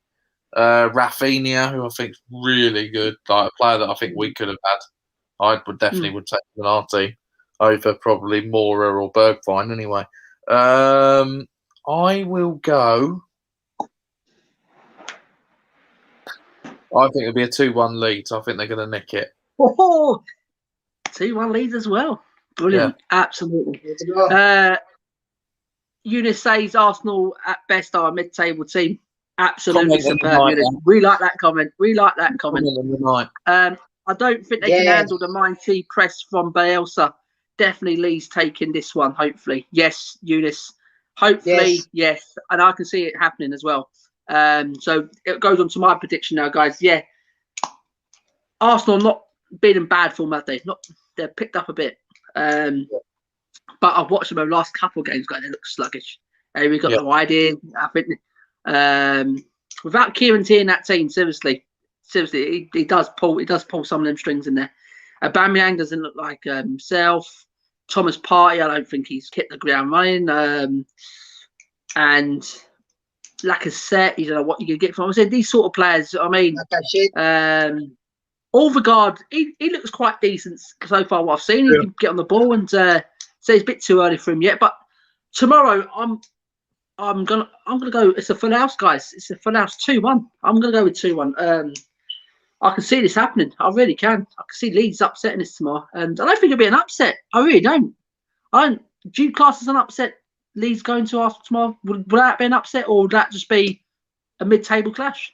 Rafinha, who I think is really good, like a player that I think we could have had. I would definitely take him in our team over probably Mora or Bergwijn anyway. I will go. I think it'll be a 2-1 Leeds. I think they're going to nick it. Oh, 2-1 Leeds as well. Brilliant. Yeah. Absolutely. Let's go. Eunice says Arsenal at best are a mid-table team. Absolutely superb. We like that comment. I don't think they can handle the mighty press from Bielsa. Definitely Leeds taking this one, hopefully. Yes, Eunice. Hopefully, yes. And I can see it happening as well. So it goes on to my prediction now, guys. Yeah. Arsenal not been in bad form, have they? They're picked up a bit. But I've watched them over the last couple of games, guys. They look sluggish. We got no idea. I think without Kieran Tierney in that team, seriously, he does pull some of them strings in there. Aubameyang doesn't look like himself. Thomas Partey, I don't think he's hit the ground running. And Lacazette, you don't know what you can get from him. I said these sort of players. I mean, Overgaard, he looks quite decent so far. What I've seen, he can get on the ball, and say it's a bit too early for him yet. But tomorrow, I'm gonna go. It's a full house, guys. It's a full house 2-1. I'm gonna go with 2-1. I can see this happening. I really can. I can see Leeds upsetting this tomorrow, and I don't think it'll be an upset. I really don't. Do you class as an upset? Leeds going to Arsenal tomorrow? Would that be an upset, or would that just be a mid-table clash?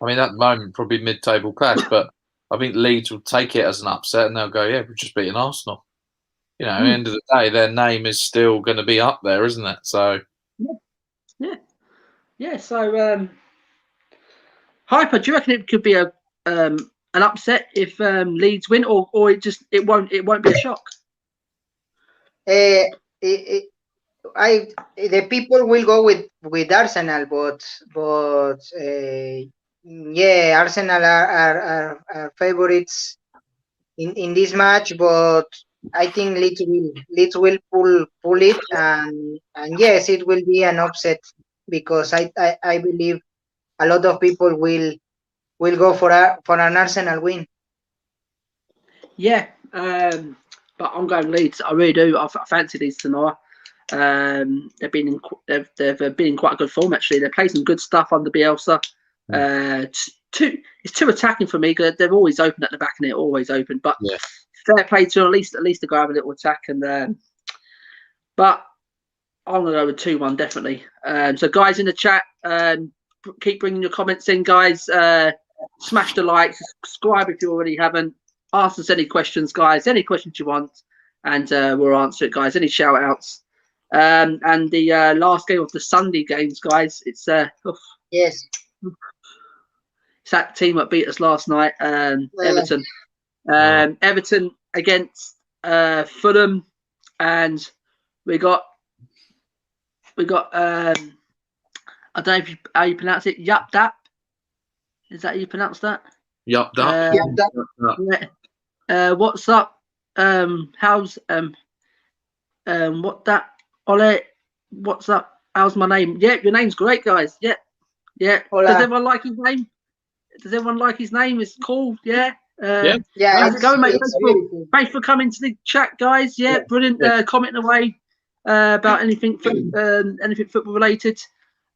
I mean, at the moment, probably mid-table clash, but I think Leeds will take it as an upset, and they'll go, "Yeah, we've just beaten Arsenal." You know, at the end of the day, their name is still going to be up there, isn't it? So, yeah. So, Hyper, do you reckon it could be an upset if Leeds win, or it won't be a shock? The people will go with Arsenal, but Arsenal are favorites in this match, but I think Leeds will pull it, and yes, it will be an upset because I believe a lot of people will go for an Arsenal win. Yeah, but I'm going Leeds. I really do. I fancy Leeds tomorrow. They've been in quite a good form actually. They play some good stuff under Bielsa. It's too attacking for me because they're always open at the back and they're always open. But fair play to at least to grab a little attack and. But I'm gonna go with 2-1 definitely. So guys in the chat, keep bringing your comments in, guys. Smash the like, subscribe if you already haven't. Ask us any questions, guys. Any questions you want, and we'll answer it, guys. Any shout outs. And the last game of the Sunday games, guys. It's yes. It's that team that beat us last night, Everton. Everton against Fulham, and we got I don't know how you pronounce it. Yup. Is that how you pronounce that? Yup. What's up? How's what that? Ole, what's up? How's my name? Yeah, your name's great, guys. Yeah. Hola. Does everyone like his name? It's cool. Yeah. Yeah. How's it going, mate? Thanks for coming to the chat, guys. Yeah, brilliant. Commenting away about anything football related.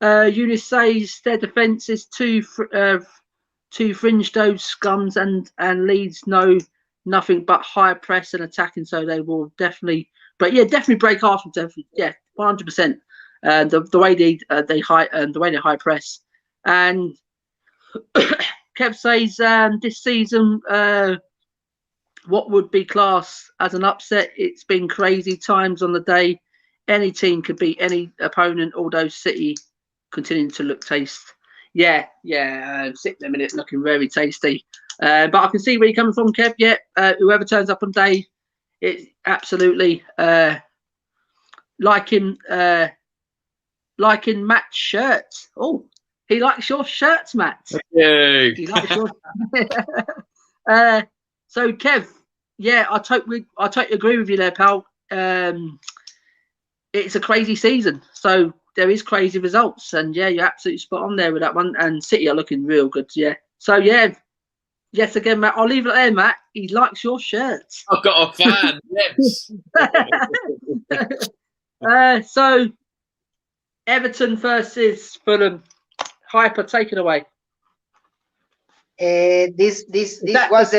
Eunice says their defence is too fringe those scums and Leeds know nothing but high press and attacking, so they will definitely break Arsenal. Definitely, 100%. The way they high press, and Kev says this season what would be classed as an upset. It's been crazy times on the day. Any team could beat any opponent, although City continuing to look taste. Yeah. City in a minute looking very tasty. But I can see where you're coming from, Kev. Yeah, whoever turns up on day, it's absolutely liking Matt's shirts. Oh, he likes your shirts, Matt. Yay. He likes your. So Kev, yeah, I totally agree with you there, pal. It's a crazy season, so there is crazy results, and yeah, you're absolutely spot on there with that one. And City are looking real good, yeah. So yeah, yes again, Matt. I'll leave it there, Matt. He likes your shirts. I've got a fan. Yes. So Everton versus Fulham. Hyper, take it away. This was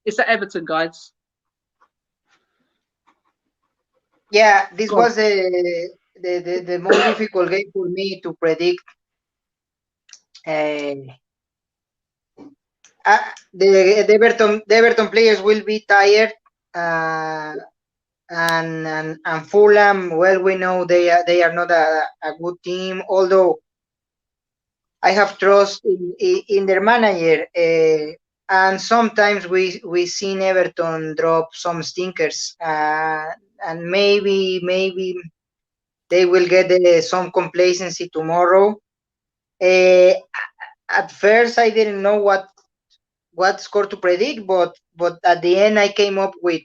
it's at Everton, guys. Yeah, this was the most difficult game for me to predict. The Everton players will be tired, and Fulham. Well, we know they are not a good team. Although I have trust in their manager, and sometimes we seen Everton drop some stinkers, and maybe they will get some complacency tomorrow. At first, I didn't know what score to predict, but at the end, I came up with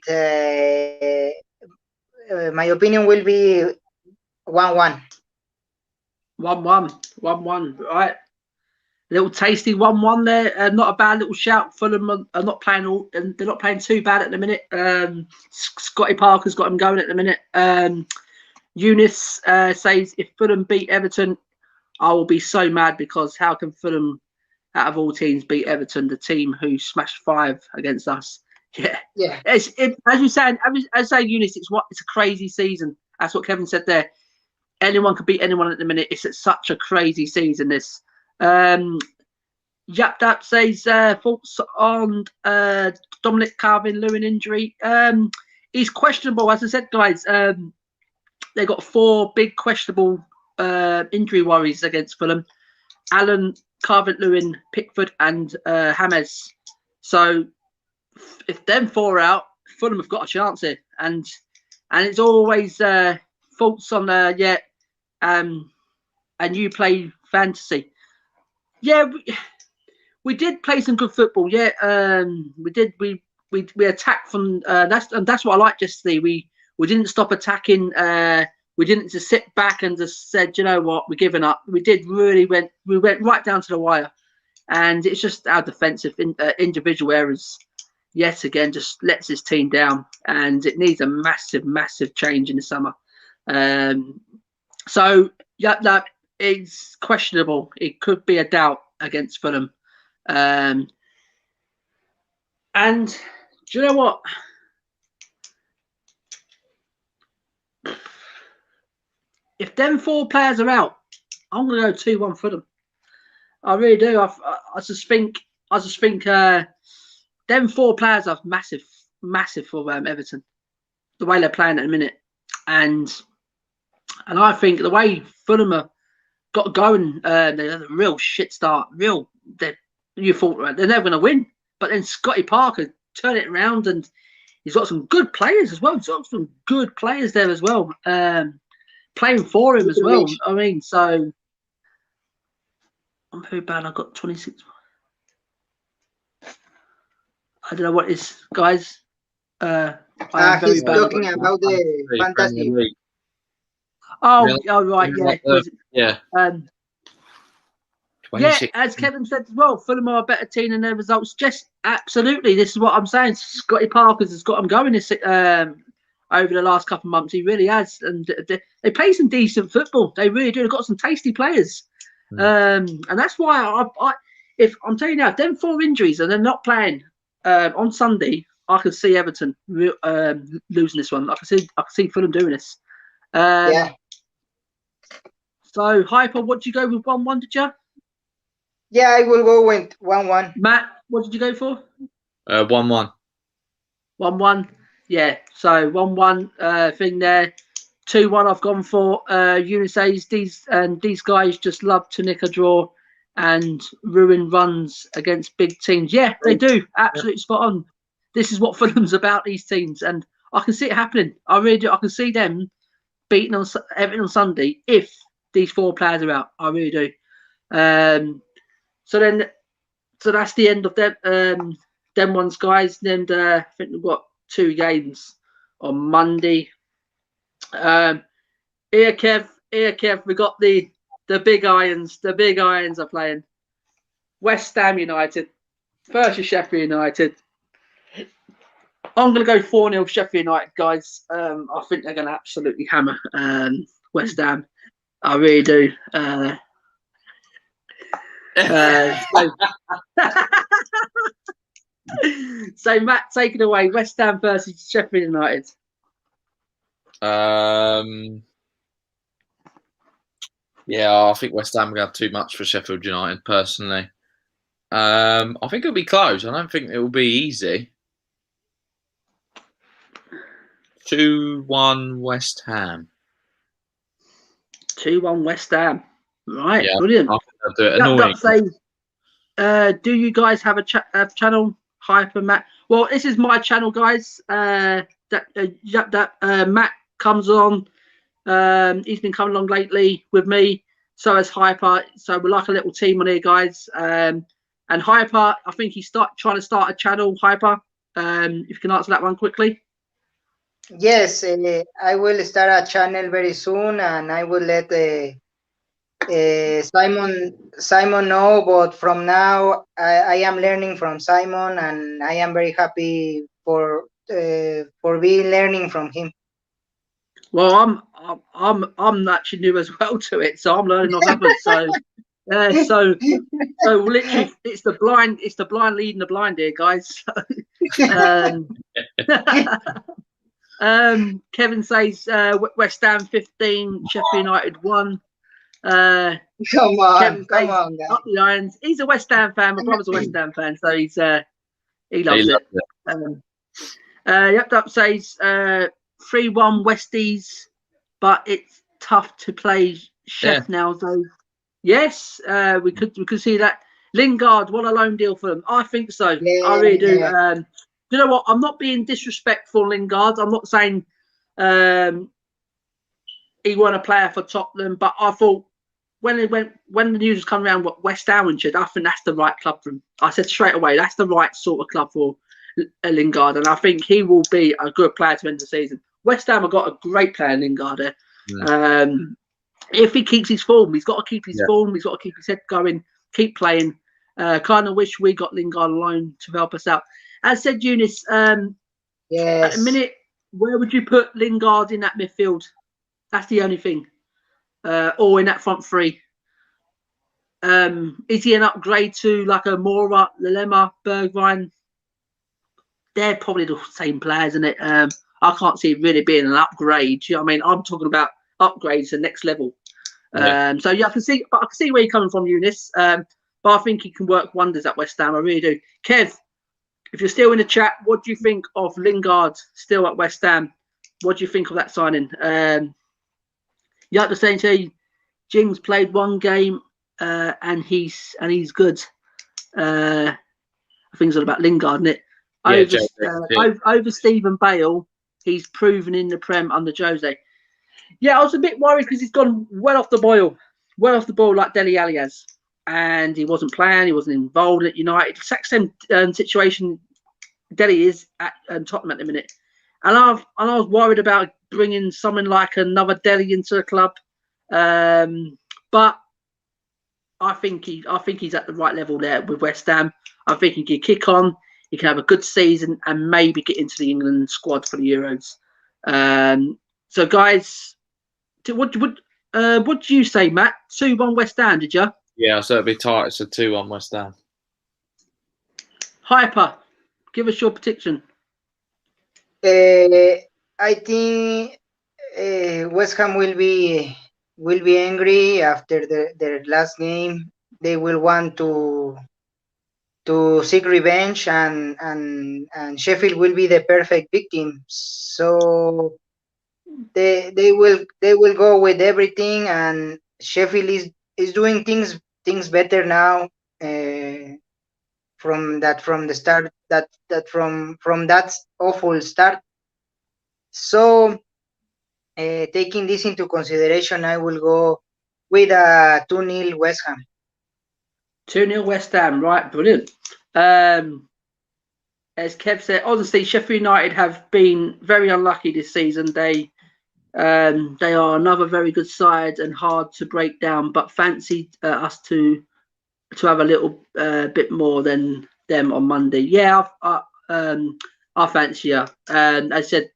my opinion will be 1-1. 1-1, right? Little tasty 1-1 there. Not a bad little shout. Fulham are not playing and they're not playing too bad at the minute. Scotty Parker's got them going at the minute. Eunice says, if Fulham beat Everton, I will be so mad, because how can Fulham, out of all teams, beat Everton, the team who smashed 5 against us? Yeah. As you say, Eunice, it's a crazy season. That's what Kevin said there. Anyone could beat anyone at the minute. It's such a crazy season, this. Yap says thoughts on Dominic Calvert-Lewin injury. He's questionable, as I said, guys. They got 4 big questionable injury worries against Fulham: Allen, Calvert-Lewin, Pickford, and James. So if them 4 are out, Fulham have got a chance here, and it's always faults on and you play fantasy. Yeah, we did play some good football. Yeah, we did. We attacked from that's what I liked yesterday. We didn't stop attacking. We didn't just sit back and just said, you know what, we're giving up. We went right down to the wire, and it's just our defensive individual errors yet again just lets this team down, and it needs a massive change in the summer. So that is questionable. It could be a doubt against Fulham. And do you know what? If them 4 players are out, I'm going to go 2-1 Fulham. I really do. I just think them 4 players are massive for Everton. The way they're playing at the minute, and I think the way Fulham have got going, they had a real shit start. You thought they're never going to win, but then Scotty Parker turned it around, and he's got some good players as well. He's got some good players there as well, playing for him as well. I mean, so I'm very bad. I got 26. I don't know what is, guys. He's talking about the fantasy. Oh, right, yeah. Yeah. As Kevin said as well, Fulham are a better team than their results. Just absolutely, this is what I'm saying. Scotty Parker's has got them going this over the last couple of months. He really has, and they play some decent football. They really do. They've got some tasty players, and that's why if I'm telling you now, them 4 injuries and they're not playing on Sunday, I can see Everton losing this one. I can see Fulham doing this. Yeah. So, Hyper, what did you go with 1-1? Did you? Yeah, I will go with 1-1. Matt, what did you go for? 1-1. 1-1. Yeah. So 1-1 thing there. 2-1 I've gone for. Unisays, these guys just love to nick a draw and ruin runs against big teams. Yeah, they do. Absolutely spot on. This is what Fulham's about, these teams, and I can see it happening. I really do. I can see them beating Everton on Sunday if these 4 players are out. I really do. So that's the end of them ones, guys. Then I think we've got 2 games on Monday. Here, Kev, we got the big irons. The big irons are playing. West Ham United versus Sheffield United. I'm going to go 4-0 Sheffield United, guys. I think they're going to absolutely hammer West Ham. I really do. So, so Matt, take it away. West Ham versus Sheffield United. Yeah, I think West Ham will have too much for Sheffield United, personally. I think it'll be close. I don't think it will be easy. 2-1 West Ham. 2-1 West Ham. Right, yeah, brilliant. I think they'll do it. Annoying. Do you guys have a channel, Hyper Matt? Well, this is my channel, guys. Matt comes on. He's been coming along lately with me. So has Hyper. So we're like a little team on here, guys. And Hyper, I think he's trying to start a channel. Hyper, if you can answer that one quickly. Yes, I will start a channel very soon, and I will let Simon know. But from now, I am learning from Simon, and I am very happy for being learning from him. Well, I'm actually new as well to it, so I'm learning off others. So literally, it's the blind leading the blind here, guys. Kevin says West Ham 15, Sheffield United 1. Come on, guys. Up the irons. He's a West Ham fan. My brother's a West Ham fan, so he loves it. Yep, says 3-1 Westies, but it's tough to play Chef now, though. Yes, we could see that. Lingard, what a loan deal for them. I think so. Yeah, I really do. Yeah. You know what? I'm not being disrespectful, Lingard. I'm not saying he wasn't a player for Tottenham, but I thought when the news was coming around, what West Ham and shit, I think that's the right club for him. I said straight away, that's the right sort of club for Lingard, and I think he will be a good player to end the season. West Ham have got a great player in Lingard there. Yeah. If he keeps his form, he's got to keep his form. He's got to keep his head going, keep playing. Kind of wish we got Lingard alone to help us out. As said, Eunice, yes. At a minute, where would you put Lingard in that midfield? That's the only thing. Or in that front three. Is he an upgrade to like a Mora, Lalema, Bergwijn? They're probably the same players, isn't it? I can't see it really being an upgrade. You know what I mean? I'm talking about upgrades to the next level. Yeah. So yeah, I can see where you're coming from, Eunice. But I think he can work wonders at West Ham. I really do. Kev, if you're still in the chat, what do you think of Lingard still at West Ham? What do you think of that signing? You have to say, Jings played one game and he's good. I think it's all about Lingard, isn't it? Over Stephen Bale, he's proven in the Prem under Jose. Yeah, I was a bit worried because he's gone well off the boil like Dele Alli has. And he wasn't playing, he wasn't involved at United. Exact same situation Dele is at Tottenham at the minute. And I was worried about bringing someone like another Dele into the club. But I think he's at the right level there with West Ham. I think he can kick on, he can have a good season and maybe get into the England squad for the Euros. So guys, what do you say, Matt? 2-1 West Ham, did you? Yeah, so it'll be tight. It's a 2-1 West Ham. Hyper, give us your prediction. I think West Ham will be angry after their last game. They will want to seek revenge, and Sheffield will be the perfect victim. So they will go with everything, and Sheffield is doing things better now. From that awful start. So taking this into consideration, I will go with a 2-0 West Ham. 2-0 West Ham, right? Brilliant. As Kev said, honestly, Sheffield United have been very unlucky this season. They are another very good side and hard to break down, but fancy us to have a little bit more than them on Monday. Yeah, I fancy her. I said,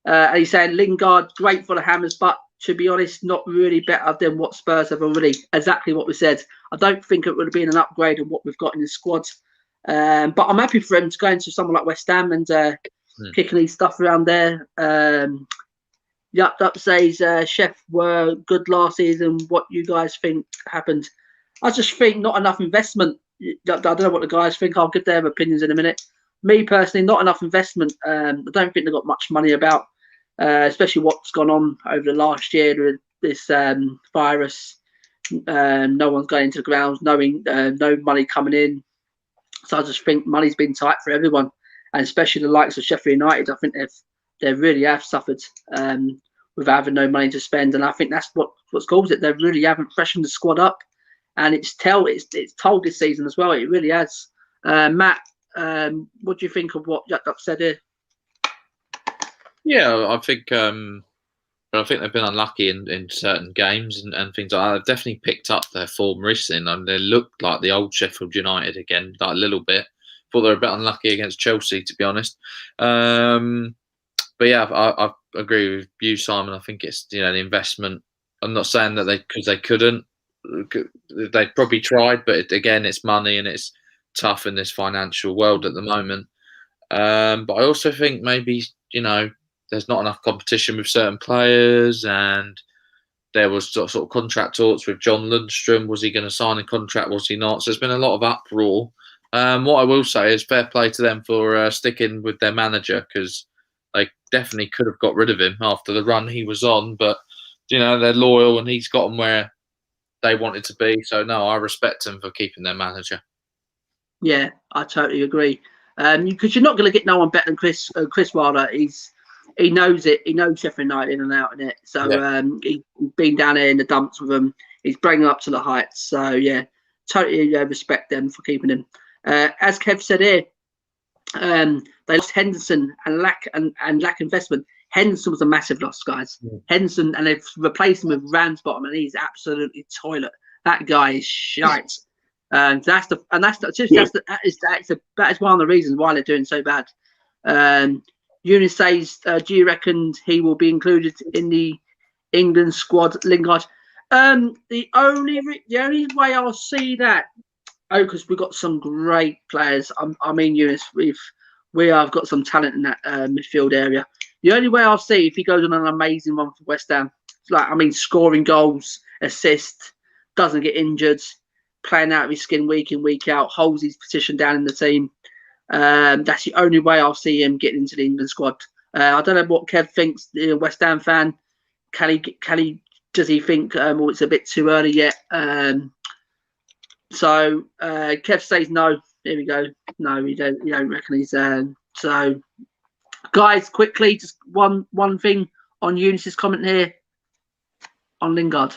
and he's saying Lingard, great for the Hammers, but to be honest, not really better than what Spurs have already. Exactly what we said. I don't think it would have been an upgrade on what we've got in the squad. But I'm happy for him to go into someone like West Ham and kicking his stuff around there. Yup says Chef were good last season. What you guys think happened? I just think not enough investment. I don't know what the guys think. I'll give their opinions in a minute. Me personally, not enough investment. I don't think they've got much money about, especially what's gone on over the last year with this virus. No one's going into the grounds, knowing no money coming in. So I just think money's been tight for everyone, and especially the likes of Sheffield United. I think they really have suffered with having no money to spend, and I think that's what's caused it. They really haven't freshened the squad up, and it's told this season as well. It really has. Matt, what do you think of what Jack said here? Yeah, I think they've been unlucky in certain games and things like that. They've definitely picked up their form recently, and they look like the old Sheffield United again, like a little bit. Thought they were a bit unlucky against Chelsea, to be honest. But yeah, I agree with you, Simon. I think it's the investment. I'm not saying that because they couldn't. They probably tried, but again, it's money and it's tough in this financial world at the moment. But I also think maybe there's not enough competition with certain players, and there was sort of contract talks with John Lundstrom. Was he going to sign a contract? Was he not? So there's been a lot of uproar. What I will say is fair play to them for sticking with their manager, because they definitely could have got rid of him after the run he was on. But they're loyal, and he's got them where they wanted to be. So no, I respect them for keeping their manager. Yeah, I totally agree. Because you're not going to get no one better than Chris Wilder. He knows it. He knows Sheffield United in and out in it. So he's been down there in the dumps with them. He's bringing them up to the heights. So yeah, totally respect them for keeping him. As Kev said here, they lost Henderson and lack investment. Henderson was a massive loss, guys. Yeah. Henderson, and they've replaced him with Ramsbottom, and he's absolutely toilet. That guy is shite. That is one of the reasons why they're doing so bad. Eunice says, do you reckon he will be included in the England squad, Lingard? The only way I'll see that, because we've got some great players. I mean, Eunice, we have got some talent in that midfield area. The only way I'll see if he goes on an amazing run for West Ham, scoring goals, assists, doesn't get injured, playing out of his skin week in, week out, holds his position down in the team. That's the only way I'll see him getting into the England squad. I don't know what Kev thinks, the West Ham fan. Does he think it's a bit too early yet? So Kev says no. There we go. No, you don't reckon he's so. Guys, quickly, just one thing on Eunice's comment here on Lingard.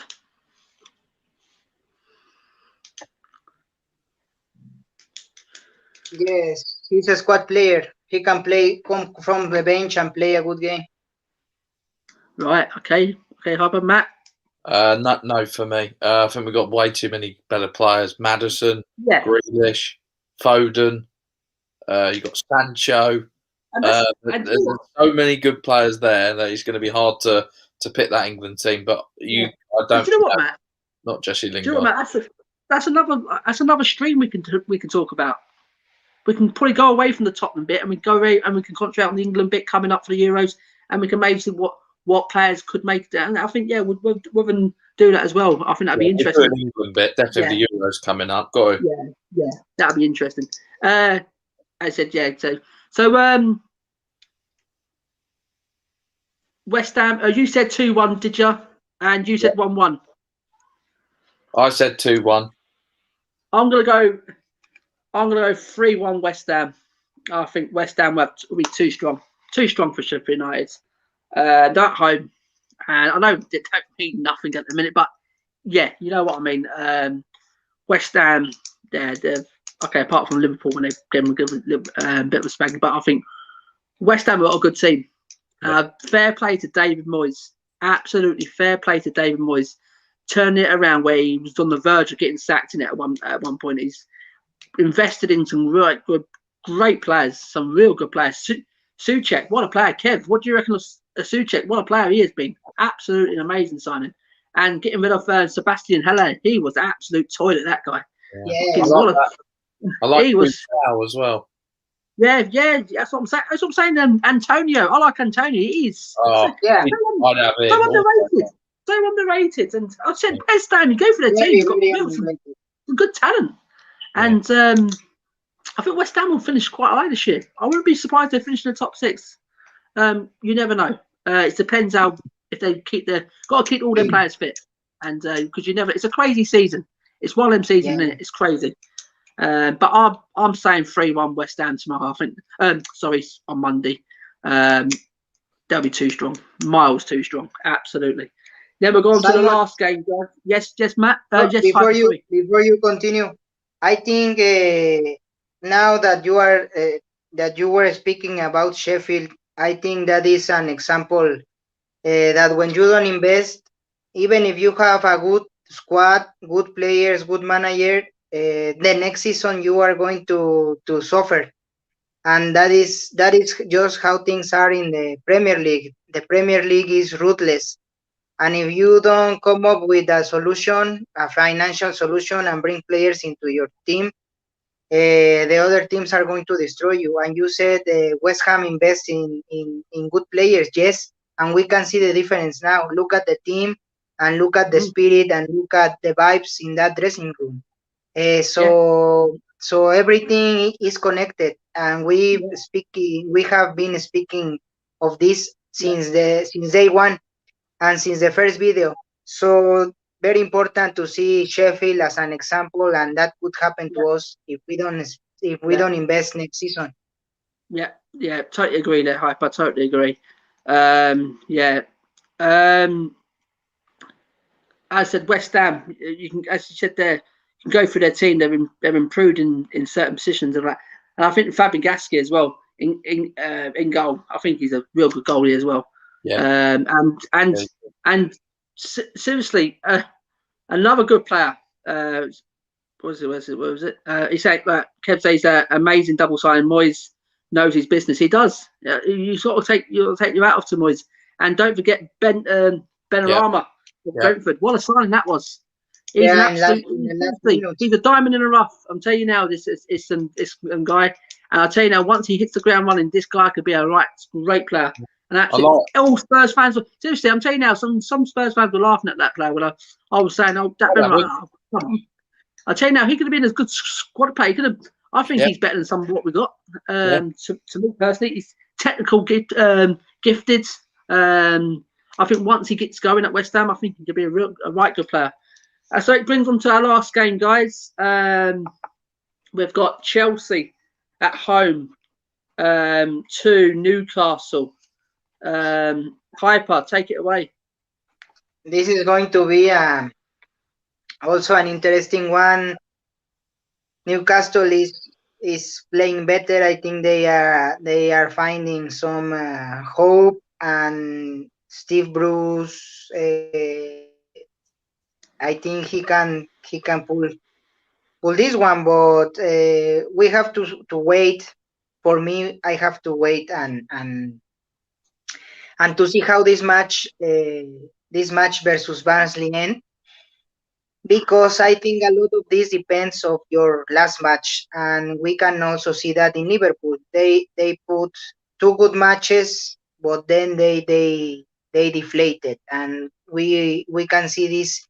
Yes, he's a squad player. He can come from the bench and play a good game. Right. Okay. How about Matt? No, for me. I think we've got way too many better players. Maddison, Grealish, Foden. You've got Sancho. There's so many good players there that it's going to be hard to pick that England team. But I don't. Do you know what, Matt? Not Jesse Lingard. Do you know what, Matt? That's another stream we can talk about. We can probably go away from the Tottenham bit and we go away and we can concentrate on the England bit coming up for the Euros, and we can maybe see what players could make that. And I think we'll do that as well. I think that'd be interesting. The England bit, definitely the Euros coming up. Got to. Yeah, that'd be interesting. I said so. West Ham. You said 2-1, did you? And you said 1-1. I said 2-1. I'm gonna go 3-1 West Ham. I think West Ham will be too strong for Sheffield United. At home, and I know it don't mean nothing at the minute, but yeah, you know what I mean. West Ham, they're okay. Apart from Liverpool, when they gave them a bit of a spanking, but I think West Ham are a good team. Fair play to David Moyes. Absolutely fair play to David Moyes. Turning it around where he was on the verge of getting sacked in it at one point. He's invested in some great players, some real good players. Souček, what a player. Kev, what do you reckon of Souček, what a player he has been. Absolutely an amazing signing. And getting rid of Sebastian Haller, he was an absolute toilet, that guy. Yeah. I like he was now as well. Yeah, that's what I'm saying. That's what I'm saying. Antonio, I like Antonio. He's Oh, Yeah. I'd have him. So underrated. And I said, West Ham, you go for the team. You've got some good talent. And I think West Ham will finish quite high this year. I wouldn't be surprised if they finish in the top 6. You never know. It depends how if they got to keep all their players fit, and because it's a crazy season. It's one of them seasons, isn't it? It's crazy. But I'm saying 3-1 West Ham tomorrow. I think. On Monday. They'll be too strong. Miles too strong. Absolutely. Then we're going to the last game, guys. Yes, Matt. Before you continue, I think now that you were speaking about Sheffield, I think that is an example that when you don't invest, even if you have a good squad, good players, good manager, the next season you are going to suffer, and that is just how things are in the Premier League. The Premier League is ruthless, and if you don't come up with a solution, a financial solution, and bring players into your team, the other teams are going to destroy you. And you said West Ham invests in good players, yes, and we can see the difference now. Look at the team, and look at the spirit, and look at the vibes in that dressing room. So everything is connected, and we have been speaking of this since day one and since the first video. So very important to see Sheffield as an example, and that could happen to us if we don't invest next season. Yeah, totally agree there, Hype. I totally agree. I said West Ham. You can, as you said there, you can go through their team. They've improved in certain positions and that. And I think Fabian Gasquet as well in goal. I think he's a real good goalie as well. Yeah. And seriously, another good player. What was it? He said Kev says amazing double signing. Moyes knows his business. He does. You sort of take your hat off to Moyes. And don't forget Benrahma. Brentford. What a signing that was. He's an absolute. He's a diamond in the rough. I'm telling you now, this is some guy. And I'll tell you now, once he hits the ground running, this guy could be a great player. And actually, all Spurs fans were seriously. I'm telling you now, some Spurs fans were laughing at that player when I was saying, "Oh, that Benrahma." I'll tell you now, he could have been as good squad player. He could have. I think he's better than some of what we got. To me personally, he's technical, gifted. I think once he gets going at West Ham, I think he could be a right good player. So it brings on to our last game, guys. We've got Chelsea at home to Newcastle. Hyper, take it away. This is going to be also an interesting one. Newcastle is playing better. I think they are finding some hope, and Steve Bruce, I think he can pull this one, but we have to wait. For me, I have to wait and to see how this match versus Barnsley end, because I think a lot of this depends of your last match, and we can also see that in Liverpool. They put 2 good matches, but then they deflated, and we can see this.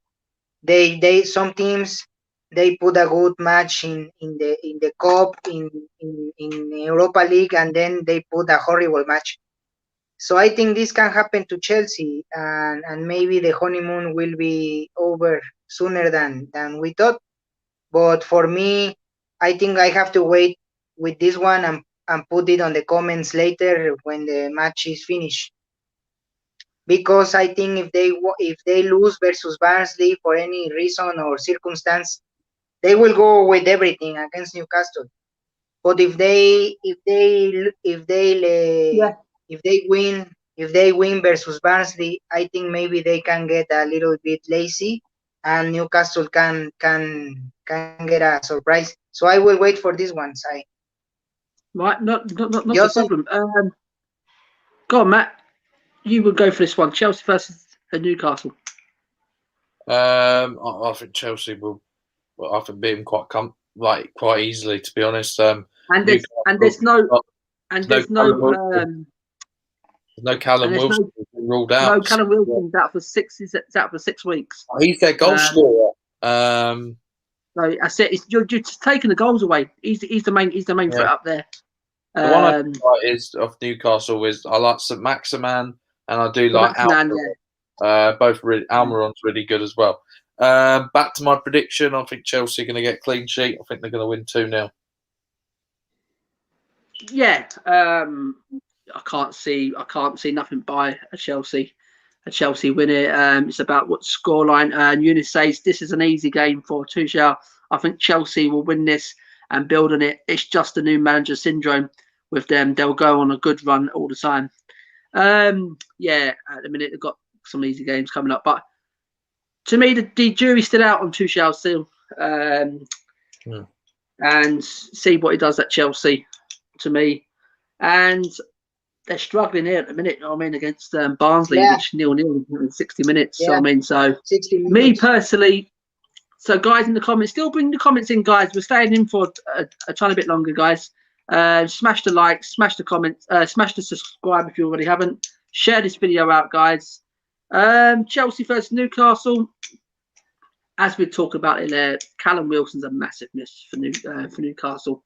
They some teams they put a good match in the cup in Europa League, and then they put a horrible match. So I think this can happen to Chelsea, and maybe the honeymoon will be over sooner than we thought. But for me, I think I have to wait with this one and put it on the comments later when the match is finished. Because I think if they lose versus Barnsley for any reason or circumstance, they will go with everything against Newcastle. But if they win versus Barnsley, I think maybe they can get a little bit lazy, and Newcastle can get a surprise. So I will wait for this one, Sai. Right, not a problem. Go on, Matt. you would go for this one? Chelsea versus Newcastle. I think Chelsea will. I think beat them quite easily, to be honest. And there's no Callum Wilson ruled out. No, Callum Wilson's out for 6. He's out for 6 weeks. He's their goal scorer. So I said, you're just taking the goals away. He's the main threat up there. The one I like is of Newcastle is I like St Maximan and I do like Almiron. Both really, Almiron's really good as well. Back to my prediction. I think Chelsea are going to get clean sheet. I think they're going to win 2-0. Yeah, I can't see nothing by a Chelsea win it. It's about what scoreline. And Eunice says this is an easy game for Tuchel. I think Chelsea will win this and build on it. It's just a new manager syndrome with them. They'll go on a good run all the time. Yeah, at the minute they've got some easy games coming up, but to me the jury's still out on Tuchel still. And see what he does at Chelsea. To me, and they're struggling here at the minute. You know what I mean, against Barnsley, which 0-0 in 60 minutes. Yeah. So I mean, so me personally. So guys in the comments, still bring the comments in, guys. We're staying in for a tiny bit longer, guys. Smash the like, smash the comments, smash the subscribe if you already haven't. Share this video out, guys. Chelsea versus Newcastle. As we talk about it there, Callum Wilson's a massive miss for Newcastle.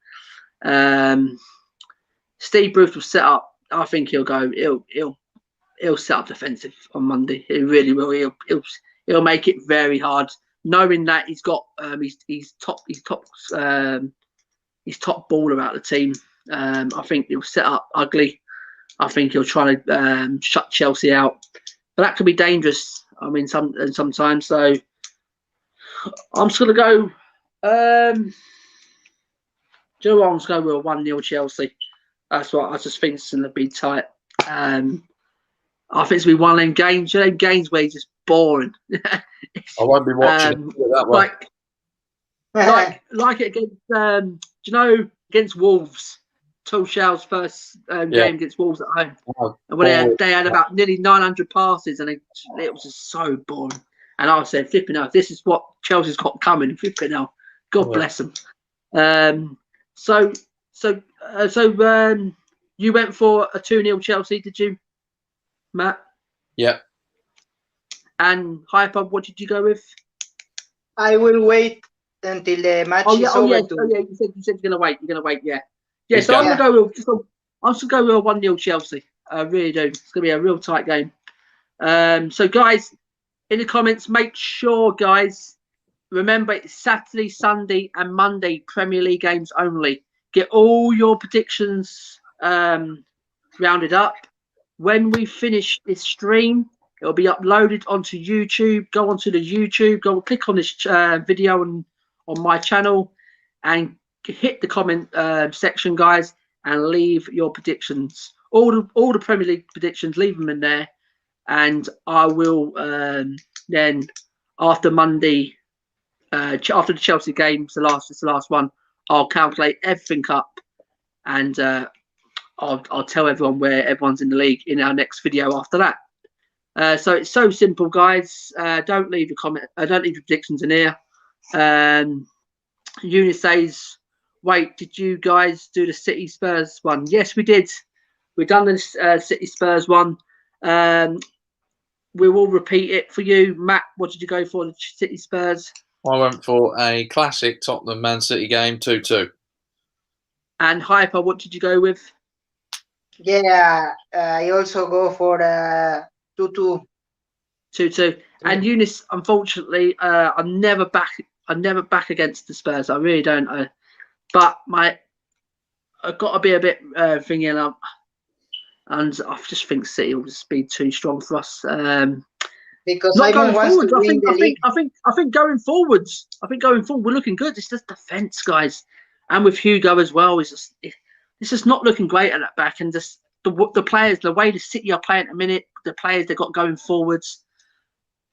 Steve Bruce will set up. I think he'll go. He'll set up defensive on Monday. He really will. He'll make it very hard, knowing that he's got he's top baller out of the team. I think he'll set up ugly. I think he'll try to shut Chelsea out, but that could be dangerous. I mean, sometimes. So I'm just gonna go. I'm just going with a 1-0 Chelsea. That's what I just think it's going to be tight. I think it's going to be one of them games. You know, games where it's just boring. I won't be watching that one. Like it against, against Wolves. Tuchel's first game against Wolves at home. And when they had about nearly 900 passes, and it was just so boring. And I said, flipping out, this is what Chelsea's got coming. Flipping out, God bless them. So you went for a 2-0 Chelsea, did you, Matt? Yeah. And Hyper, what did you go with? I will wait until the match is over. You said you're gonna wait. You're gonna wait. Yeah. Yeah. So I'm gonna go with. I'm just gonna go with a 1-0 Chelsea. I really do. It's gonna be a real tight game. So guys, in the comments, make sure, guys, remember it's Saturday, Sunday, and Monday Premier League games only. Get all your predictions rounded up. When we finish this stream, it'll be uploaded onto YouTube. Go onto the YouTube. Go click on this video on my channel and hit the comment section, guys, and leave your predictions. All the Premier League predictions, leave them in there, and I will then after Monday, after the Chelsea game, it's the last one. I'll calculate everything up, and I'll tell everyone where everyone's in the league in our next video after that. So it's so simple, guys. Don't leave your comment. Don't leave your predictions in here. Eunice says, "Wait, did you guys do the City Spurs one?" Yes, we did. We've done the City Spurs one. We will repeat it for you, Matt. What did you go for, the City Spurs? I went for a classic Tottenham Man City game, 2-2. And Hyper, what did you go with? Yeah, I also go for 2-2. 2-2. And Eunice, unfortunately, I'm never back against the Spurs. I really don't. But I've got to be a bit thinking up, and I just think City will just be too strong for us. Because not going forwards. I think going forwards. We're looking good. It's just defence, guys, and with Hugo as well. It's just not looking great at that back, and just the players, the way the City are playing at the minute, the players they've got going forwards.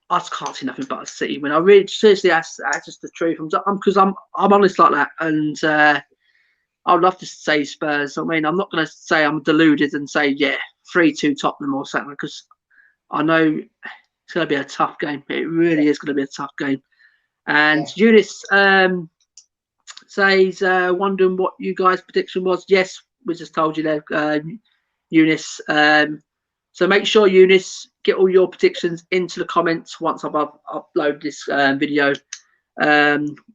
I just can't see nothing but a City win. I really, seriously, that's just the truth. Because I'm honest like that, and I'd love to say Spurs. I mean, I'm not going to say I'm deluded and say 3-2 Tottenham or something, because I know it's going to be a tough game. It really is going to be a tough game. And Eunice says, wondering what you guys' prediction was. Yes, we just told you there, Eunice. So make sure, Eunice, get all your predictions into the comments once I've uploaded this video.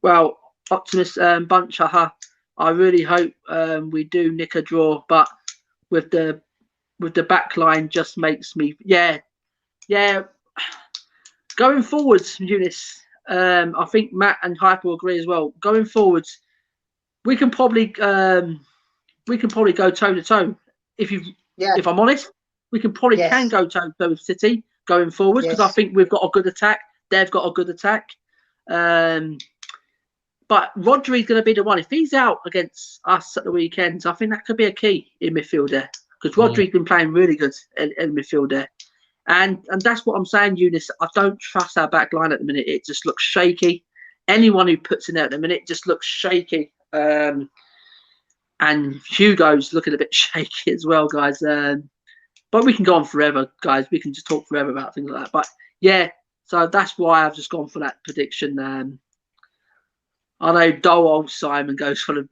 Well, Optimus Bunch, I really hope we do nick a draw, but with the back line just makes me going forwards, Eunice. I think Matt and Hyper will agree as well. Going forwards, we can probably go toe to toe. If I'm honest, we can probably can go toe to toe with City going forwards because I think we've got a good attack. They've got a good attack. But Rodri's going to be the one. If he's out against us at the weekends, I think that could be a key in midfield there because Rodri's been playing really good in midfield there. And that's what I'm saying, Eunice. I don't trust our back line at the minute. It just looks shaky. Anyone who puts in there at the minute just looks shaky. And Hugo's looking a bit shaky as well, guys. But we can go on forever, guys. We can just talk forever about things like that. But yeah, so that's why I've just gone for that prediction. I know dull old Simon goes for them,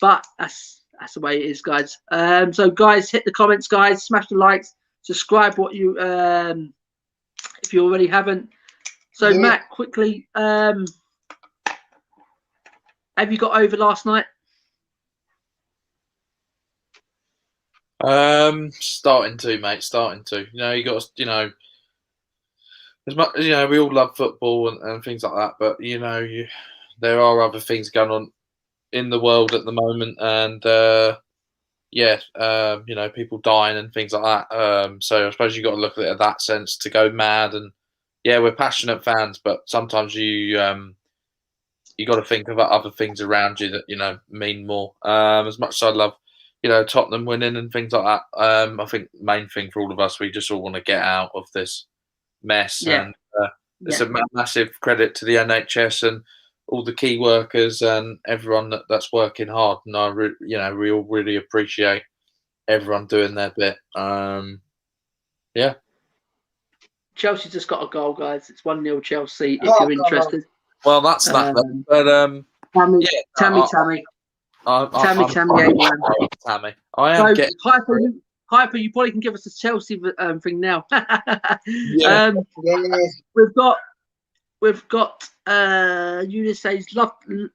but that's the way it is, guys. So guys, hit the comments, guys. Smash the likes. Subscribe what you if you already haven't. So Matt, quickly, have you got over last night? Starting to, mate. Starting to. You got to, as much we all love football and things like that, but there are other things going on in the world at the moment, and people dying and things like that. So I suppose you got to look at it in that sense to go mad. And we're passionate fans, but sometimes you got to think about other things around you that mean more. As much as I love Tottenham winning and things like that, I think the main thing for all of us, we just all want to get out of this mess. And it's a massive credit to the NHS and all the key workers and everyone that's working hard, and we all really appreciate everyone doing their bit. Chelsea just got a goal, guys. It's 1-0 Chelsea. If you're interested. Well, that's that. But Tammy. Tammy. I am getting Hyper. You probably can give us a Chelsea thing now. We've got Eunice says love the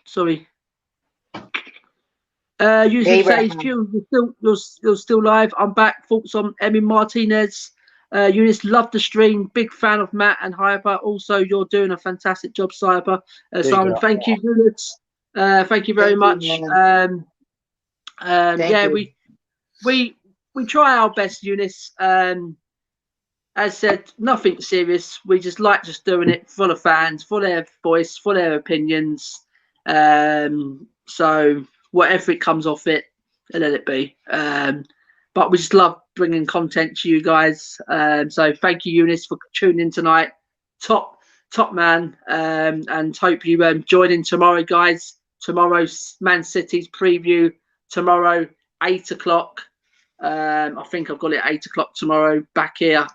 sorry. Eunice says you're still live. I'm back. Thoughts on Emi Martinez. Eunice, love the stream. Big fan of Matt and Hyper. Also, you're doing a fantastic job, Hyper. Simon, thank you, Eunice. Thank you very much. We try our best, Eunice. As said, nothing serious. We just like doing it for the fans, for their voice, for their opinions. So whatever it comes off it, let it be. But we just love bringing content to you guys. So thank you, Eunice, for tuning in tonight. Top man. And hope you join in tomorrow, guys. Tomorrow's Man City's preview. Tomorrow, 8 o'clock. I think I've got it at 8 o'clock tomorrow. Back here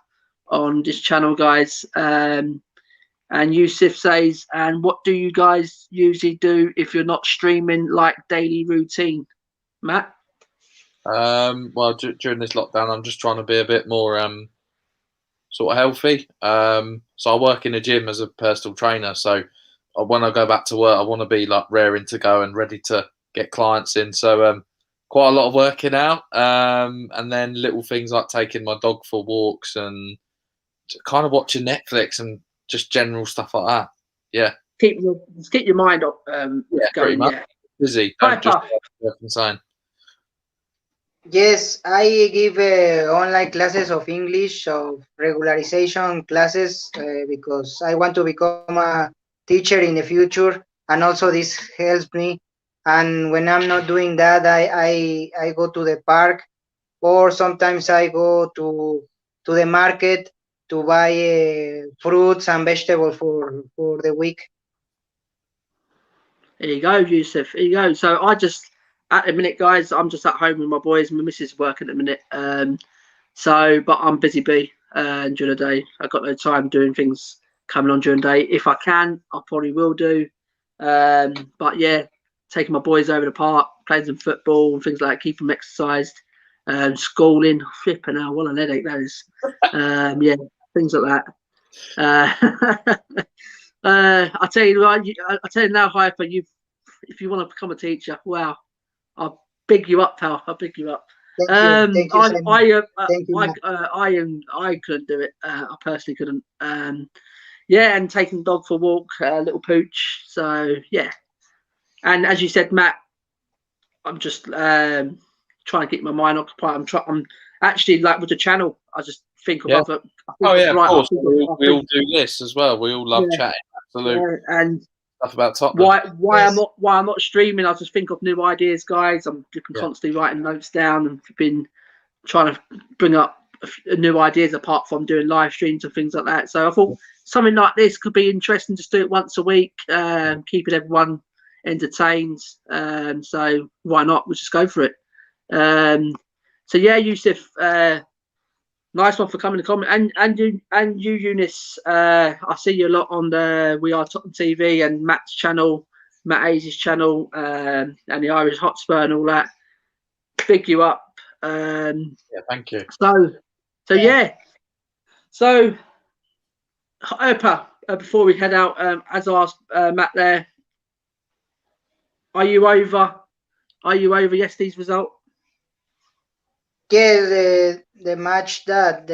on this channel, guys. And Yusuf says, and what do you guys usually do if you're not streaming, like daily routine? Matt? Well, during this lockdown, I'm just trying to be a bit more sort of healthy. So I work in a gym as a personal trainer. So when I go back to work, I want to be like raring to go and ready to get clients in. So quite a lot of working out, and then little things like taking my dog for walks and kind of watching Netflix and just general stuff like that. Yeah. Keep your mind up. Going. Yeah. Busy. Don't just insane. Yes, I give online classes of English, of regularization classes, because I want to become a teacher in the future, and also this helps me. And when I'm not doing that, I go to the park, or sometimes I go to the market to buy fruits and vegetables for the week. There you go, Yusuf. There you go. So I just, at the minute, guys, I'm just at home with my boys. My missus is working at the minute. So, but I'm busy bee during the day. I've got no time doing things coming on during the day. If I can, I probably will do. But yeah, taking my boys over the park, playing some football and things like that, keep them exercised. Schooling, flipping out, what an headache that is. Yeah, things like that. I tell you, I tell you now, Hyper, if you want to become a teacher, wow, I'll big you up, pal. I'll big you up. Thank you, Simon. Thank you, I couldn't do it. I personally couldn't. Yeah, and taking the dog for a walk, little pooch. So yeah, and as you said, Matt, I'm just trying to keep my mind occupied. I'm actually like with the channel. I just think of other. Of course. We all do this as well. We all love chatting. Absolutely. And stuff about Tottenham. Why I'm not streaming. I just think of new ideas, guys. I'm constantly writing notes down and been trying to bring up new ideas apart from doing live streams and things like that. So I thought something like this could be interesting. Just do it once a week, keeping everyone entertained. So why not? We'll just go for it. So yeah, Yusuf, nice one for coming to comment. And you, Eunice. I see you a lot on the We Are Tottenham TV and Matt's channel, Matt Hayes' channel, and the Irish Hotspur and all that. Big you up. Thank you. So yeah. So Opa, before we head out, as I asked Matt there, are you over yesterday's result? Yeah, the match that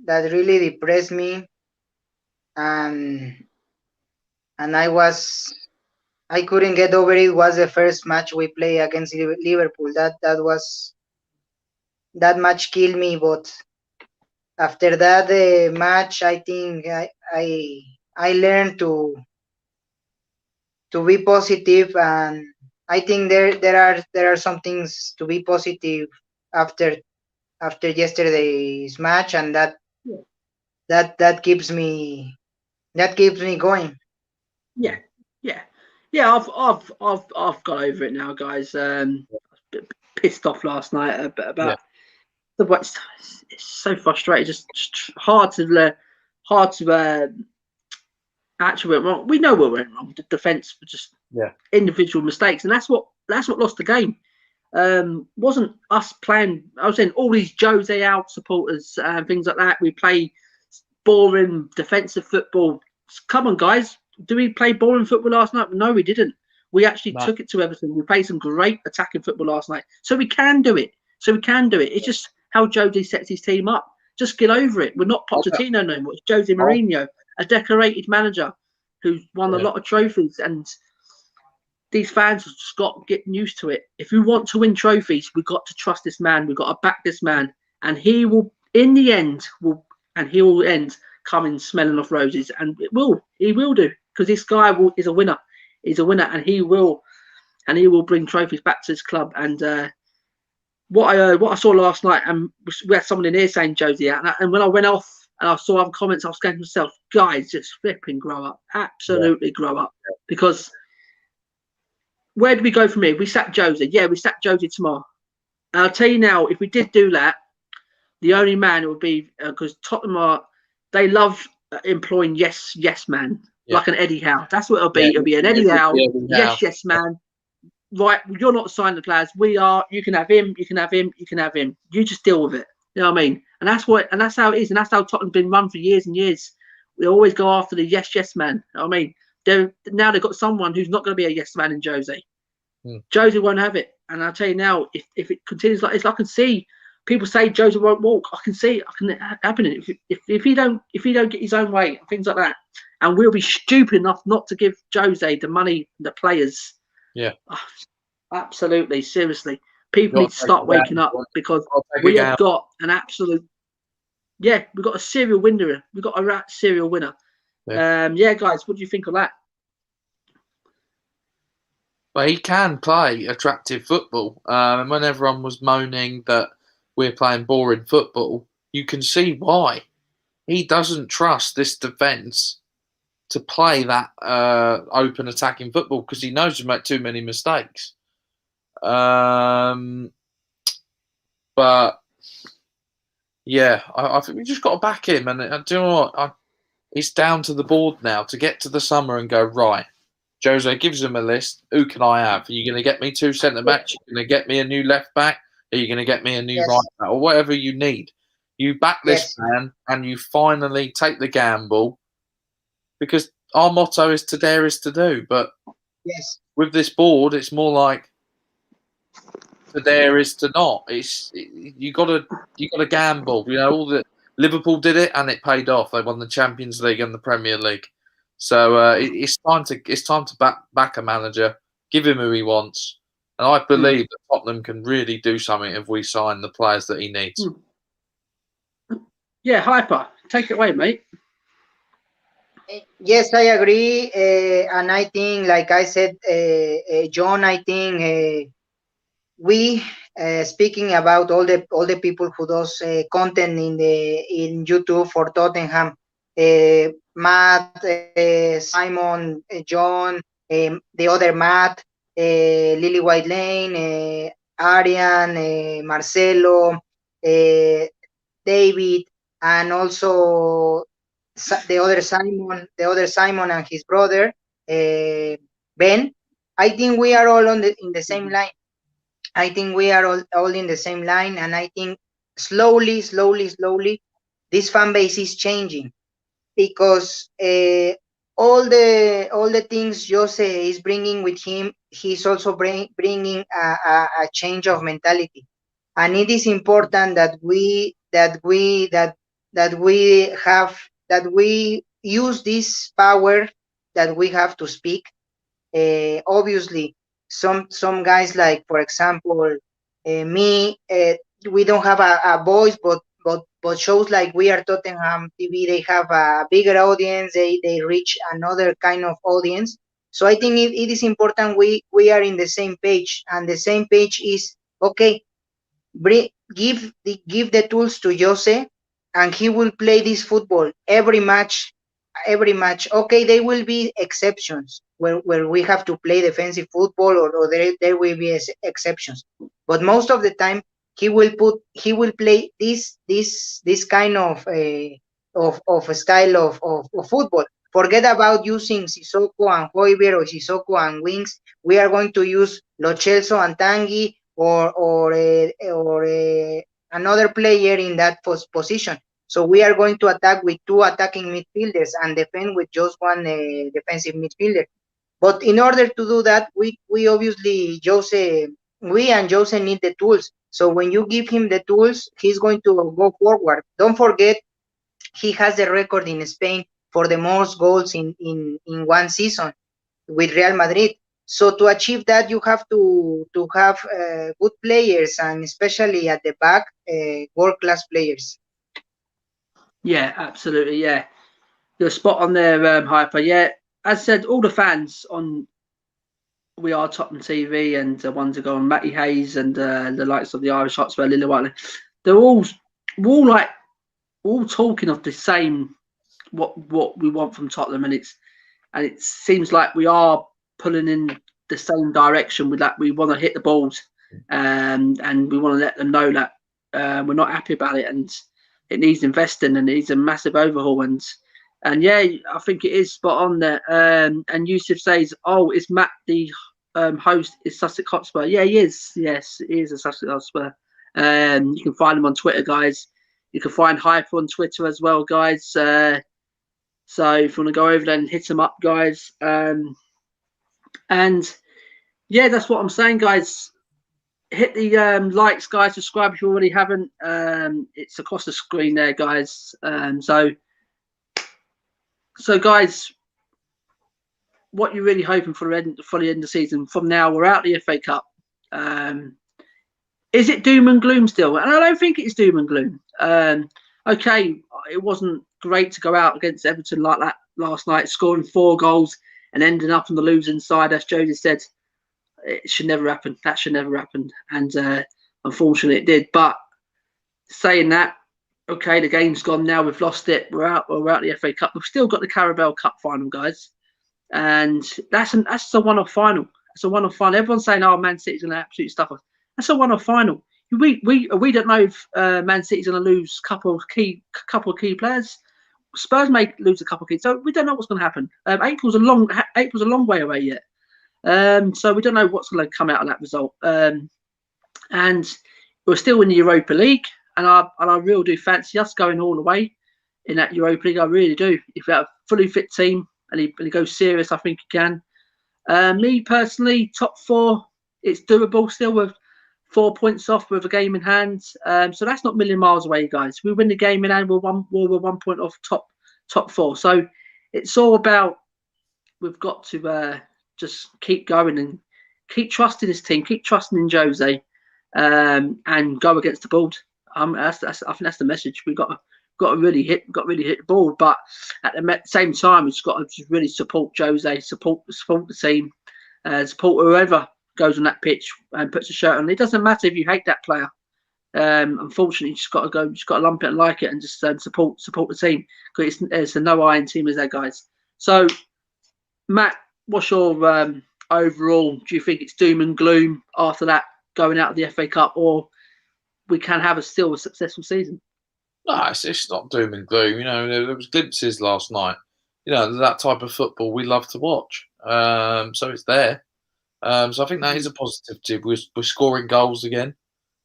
really depressed me, and I couldn't get over it. Was the first match we played against Liverpool. That match killed me. But after that match, I think I learned to be positive, and I think there are some things to be positive after yesterday's match, and that keeps me going. Yeah. I've got over it now, guys. Pissed off last night about the way it's so frustrating. Just hard to actually went wrong. We know what went wrong. The defense were just individual mistakes, and that's what lost the game. Wasn't us playing. I was saying all these Jose out supporters and things like that. We play boring defensive football. Come on, guys. Do we play boring football last night? No, we didn't. We actually took it to everything. We played some great attacking football last night. So we can do it. It's just how Jose sets his team up. Just get over it. We're not Pochettino no more. It's Jose Mourinho, a decorated manager who's won a lot of trophies. And these fans have just got to get used to it. If we want to win trophies, we've got to trust this man. We've got to back this man. And he will, in the end, end coming smelling of roses. And he will do. Because this guy is a winner. He's a winner, and he will bring trophies back to his club. And what I saw last night, and we had someone in here saying Josie out, and when I went off and I saw other comments, I was going to myself, guys, just flipping grow up, absolutely grow up. Because where do we go from here? We sacked Josie, we sacked Josie tomorrow. And I'll tell you now, if we did do that, the only man it would be because Tottenham they love employing yes man. Like an Eddie Howe. That's what it'll be. It'll be an Eddie Howe. Yes, man. Right, you're not signing the players. We are. You can have him. You can have him. You can have him. You just deal with it. You know what I mean? And that's how it is. And that's how Tottenham's been run for years and years. We always go after the yes man. You know what I mean? Now they've got someone who's not going to be a yes man in Jose. Jose won't have it. And I'll tell you now, if it continues like this, I can see people say Jose won't walk. I can see it happening. If he don't get his own way and things like that. And we'll be stupid enough not to give Jose the money, the players. Yeah. Oh, absolutely. Seriously. People need to start waking up because we have got an absolute. Yeah, we've got a serial winner. We've got a serial winner. Yeah, guys, what do you think of that? Well, he can play attractive football. And when everyone was moaning that we're playing boring football, you can see why. He doesn't trust this defence to play that open attacking football because he knows you make too many mistakes. But Yeah, I think we just got to back him. And do you know what? It's down to the board now to get to the summer and go, right, Jose gives him a list. Who can I have? Are you going to get me 2 centre-backs? Are you going to get me a new left-back? Are you going to get me a new right-back? Or whatever you need. You back this man and you finally take the gamble, because our motto is to dare is to do. But with this board, it's more like to dare is to not. You got to gamble. You know, all the Liverpool did it and it paid off. They won the Champions League and the Premier League. So it's time to back a manager, give him who he wants, and I believe that Tottenham can really do something if we sign the players that he needs. Yeah, Hyper, take it away, mate. Yes, I agree, and I think, like I said, John, I think we speaking about all the people who does content in YouTube for Tottenham, Matt, Simon, John, the other Matt, Lily White Lane, Arian, Marcelo, David, and also the other Simon and his brother Ben. I think we are all in the same line. I think we are all in the same line, and I think slowly, this fan base is changing, because all the things Jose is bringing with him, he's also bringing a change of mentality, and it is important that we use this power that we have to speak. Obviously, some guys, like for example me, we don't have a voice, but shows like We Are Tottenham TV, they have a bigger audience. They reach another kind of audience. So I think it is important we are in the same page, and the same page is okay. Give the tools to Jose, and he will play this football every match. Okay, there will be exceptions where we have to play defensive football, or there will be exceptions, but most of the time he will play this kind of a style of football. Forget about using Sissoko and Højbjerg, or Sissoko and wings. We are going to use Lo Celso and Tanguy, or another player in that position. So we are going to attack with 2 attacking midfielders and defend with just 1 defensive midfielder. But in order to do that, we obviously we and Jose need the tools. So when you give him the tools, he's going to go forward. Don't forget, he has the record in Spain for the most goals in one season with Real Madrid. So to achieve that, you have to have good players, and especially at the back, world-class players. Yeah, absolutely. Yeah, you're spot on there, Hyper. Yeah, as I said, all the fans on We Are Tottenham TV and the ones that go on Matty Hayes and the likes of the Irish Hotspur, Lily Whiteley, they're all talking of the same what we want from Tottenham, and it seems like we are pulling in the same direction with that. We want to hit the balls, and we want to let them know that we're not happy about it, and it needs investing, and it needs a massive overhaul. And yeah, I think it is spot on there. And Yusuf says, "Oh, is Matt the host? Is Sussex Hotspur?" Yeah, he is. Yes, he is a Sussex Hotspur. You can find him on Twitter, guys. You can find Hyper on Twitter as well, guys. So if you want to go over there and hit him up, guys. And yeah, that's what I'm saying, guys. Hit the likes, guys. Subscribe if you already haven't. It's across the screen there, guys. So guys, what you're really hoping for the end of the season? From now, we're out the FA Cup. Is it doom and gloom still? And I don't think it's doom and gloom. Okay, it wasn't great to go out against Everton like that last night, scoring 4 goals and ending up on the losing side, as Jody said. It should never happen. That should never happen. And unfortunately it did. But saying that, okay, the game's gone now. We've lost it. We're out the FA Cup. We've still got the Carabao Cup final, guys. And that's a one-off final. It's a one-off final. Everyone's saying, oh, Man City's going to absolutely stuff us. That's a one-off final. we don't know if Man City's going to lose a couple of key players. Spurs may lose a couple of keys, so we don't know what's going to happen. April's a long way away yet, so we don't know what's going to come out of that result. And we're still in the Europa League, and I really do fancy us going all the way in that Europa League. I really do. If we have a fully fit team and he goes serious, I think he can. Me personally, top 4, it's doable still with 4 points off with a game in hand. So that's not a million miles away, guys. We win the game in hand, we're 1 point off top 4. So it's all about we've got to just keep going and keep trusting this team, keep trusting in Jose, and go against the board. I think that's the message. We've got to really hit the ball, but at the same time, we've got to just really support Jose, support the team, support whoever goes on that pitch and puts a shirt on. It doesn't matter if you hate that player. Unfortunately, you just got to lump it and like it and just support the team, because it's a no iron team as that, guys. So, Matt, what's your overall? Do you think it's doom and gloom after that going out of the FA Cup, or we can have still a successful season? No, it's not doom and gloom. You know, there was glimpses last night. You know, that type of football we love to watch. So it's there. So I think that is a positive. We're scoring goals again.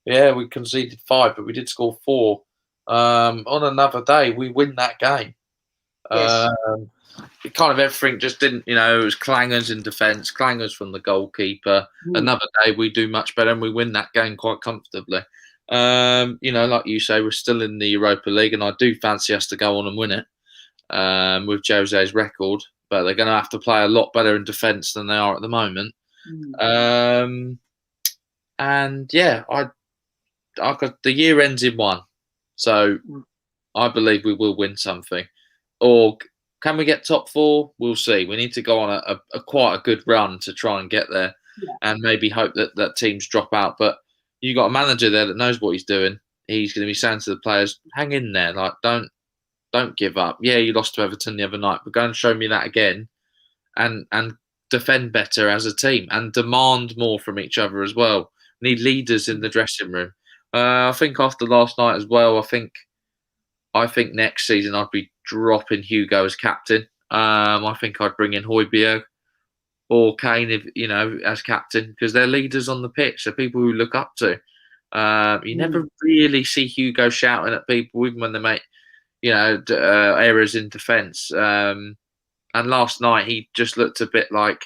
Yeah, we conceded 5, but we did score 4. On another day, we win that game. Yes. It kind of everything just didn't, it was clangers in defence, clangers from the goalkeeper. Another day, we do much better and we win that game quite comfortably. Like you say, we're still in the Europa League, and I do fancy us to go on and win it with Jose's record, but they're going to have to play a lot better in defence than they are at the moment. And yeah, the year ends in 1, so I believe we will win something. Or can we get top 4? We'll see. We need to go on a quite a good run to try and get there, and maybe hope that teams drop out. But you got a manager there that knows what he's doing. He's going to be saying to the players, "Hang in there, like don't give up. Yeah, you lost to Everton the other night, but go and show me that again, and defend better as a team and demand more from each other as well. Need leaders in the dressing room." I think after last night as well, I think next season I'd be dropping Hugo as captain. I think I'd bring in Højbjerg or Kane, as captain, because they're leaders on the pitch. They're people who look up to. You never really see Hugo shouting at people, even when they make, errors in defence. And last night he just looked a bit like,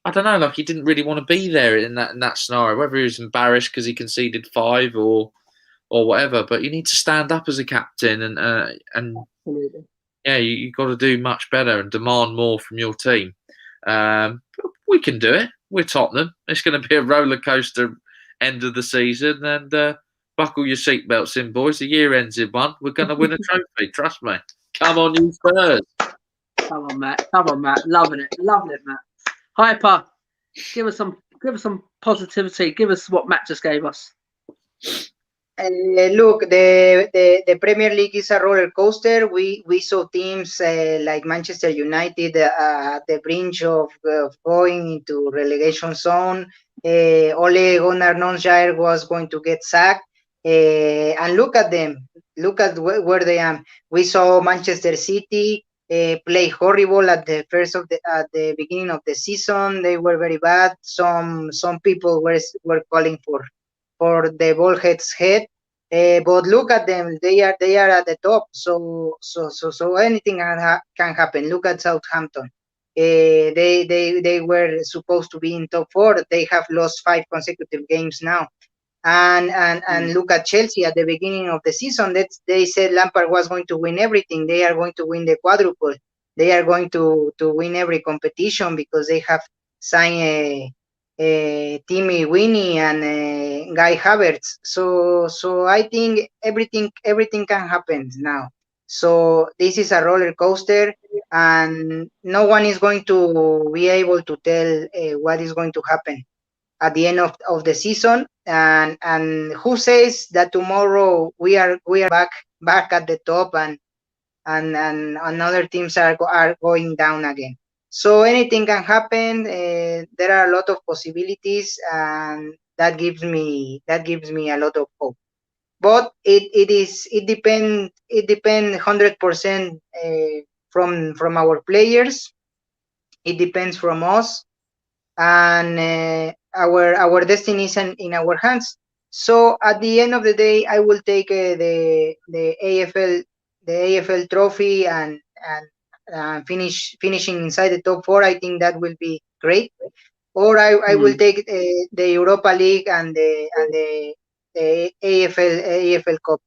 I don't know, like he didn't really want to be there in that scenario. Whether he was embarrassed because he conceded 5 or whatever, but you need to stand up as a captain, and Absolutely. Yeah, you got to do much better and demand more from your team. We can do it. We're Tottenham. It's going to be a roller coaster end of the season, and buckle your seatbelts in, boys. The year ends in 1. We're going to win a trophy. Trust me. Come on, you Spurs. Come on, Matt. Loving it, Matt. Hyper. Give us some positivity. Give us what Matt just gave us. Look, the Premier League is a roller coaster. We saw teams like Manchester United at the brink of going into relegation zone. Ole Gunnar Solskjaer was going to get sacked, and look at them. Look at where they are. We saw Manchester City play horrible at the beginning of the season. They were very bad. Some people were calling for the ballhead's head, but look at them. They are at the top. So anything can happen. Look at Southampton. They were supposed to be in top 4. They have lost 5 consecutive games now. And look at Chelsea at the beginning of the season. They said Lampard was going to win everything. They are going to win the quadruple. They are going to win every competition because they have signed Timmy Winnie and Guy Havertz. So I think everything can happen now. So this is a roller coaster, and no one is going to be able to tell what is going to happen at the end of the season. And who says that tomorrow we are back at the top and other teams are going down again. So anything can happen. There are a lot of possibilities, and that gives me a lot of hope. But it depends 100% from our players. It depends from us, and our destiny is in our hands. So at the end of the day, I will take the AFL trophy and finishing inside the top 4. I think that will be great. Or I will take the Europa League and the AFL Cup.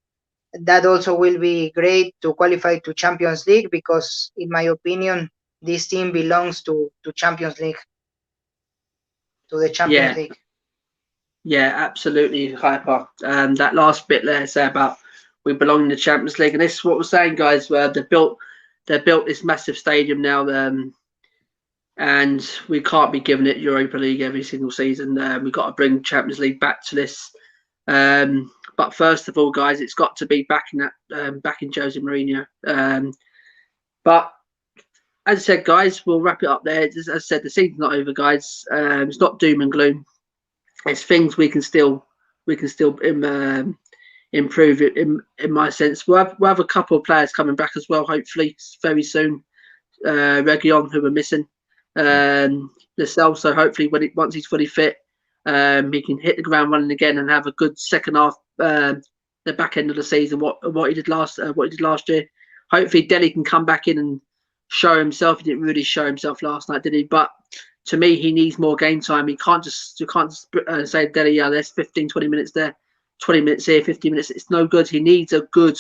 That also will be great to qualify to Champions League, because in my opinion, this team belongs to Champions League, to the Champions League. Yeah, absolutely, Hyper. That last bit there, say about we belong in the Champions League, and this is what we're saying, guys. They built this massive stadium now, and we can't be giving it Europa League every single season. We've got to bring Champions League back to this. But first of all, guys, it's got to be back in Jose Mourinho. But as I said, guys, we'll wrap it up there. As I said, the season's not over, guys. It's not doom and gloom. It's things we can still improve it. In my sense, we'll have a couple of players coming back as well, hopefully very soon. Reguilon, who we're missing, Lascelles. So hopefully, once he's fully fit, he can hit the ground running again and have a good second half, the back end of the season. What he did last year. Hopefully, Dele can come back in and show himself. He didn't really show himself last night, did he? But to me, he needs more game time. You can't just say, Dele, yeah, there's 15, 20 minutes there, 20 minutes here, 15 minutes. It's no good. He needs you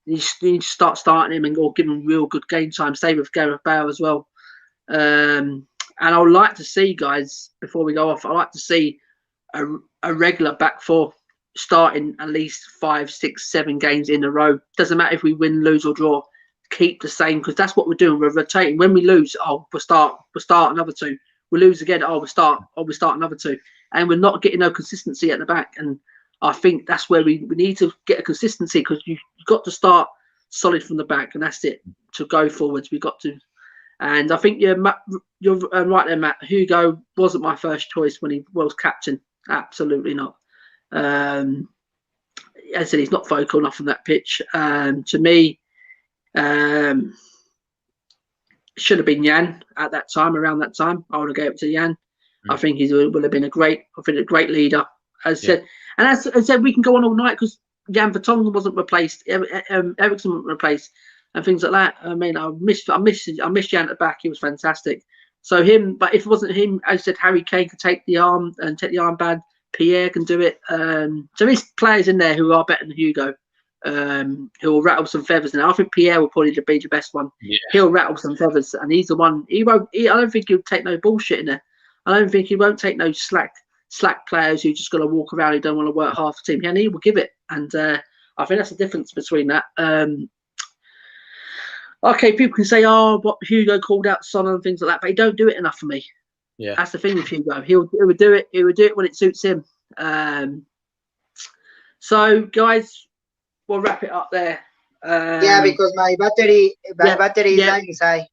need to start starting him or give him real good game time. Same with Gareth Bale as well. And I would like to see, guys, before we go off, I'd like to see a regular back four starting at least 5, 6, 7 games in a row. Doesn't matter if we win, lose or draw. Keep the same, because that's what we're doing. We're rotating. When we lose, we'll start another 2. We lose again, we'll start another 2. And we're not getting no consistency at the back. And I think that's where we need to get a consistency, because you've got to start solid from the back, and that's it. To go forwards, we've got to. And I think you're right there, Matt. Hugo wasn't my first choice when he was captain. Absolutely not. As I said, he's not vocal enough on that pitch. To me, should have been Jan at that time. Around that time, I would have gave it to Jan. I think he would have been a great leader. As I said, and as I said, we can go on all night, because Jan Vertonghen wasn't replaced, Eriksen wasn't replaced, and things like that. I mean, I miss Jan at the back. He was fantastic. So him, but if it wasn't him, as I said, Harry Kane could take the armband. Pierre can do it. So there's players in there who are better than Hugo. Who will rattle some feathers. And I think Pierre will probably be the best one. Yeah. He'll rattle some feathers, and he's the one. I don't think he'll take no bullshit in there. I don't think he won't take no slack players who just got to walk around, who don't want to work half the team. And he will give it. And I think that's the difference between that. Okay, people can say, what Hugo called out Son and things like that, but he don't do it enough for me. Yeah, that's the thing with Hugo. He would do it. He would do it when it suits him. So, guys, we'll wrap it up there. Because my battery is dying inside.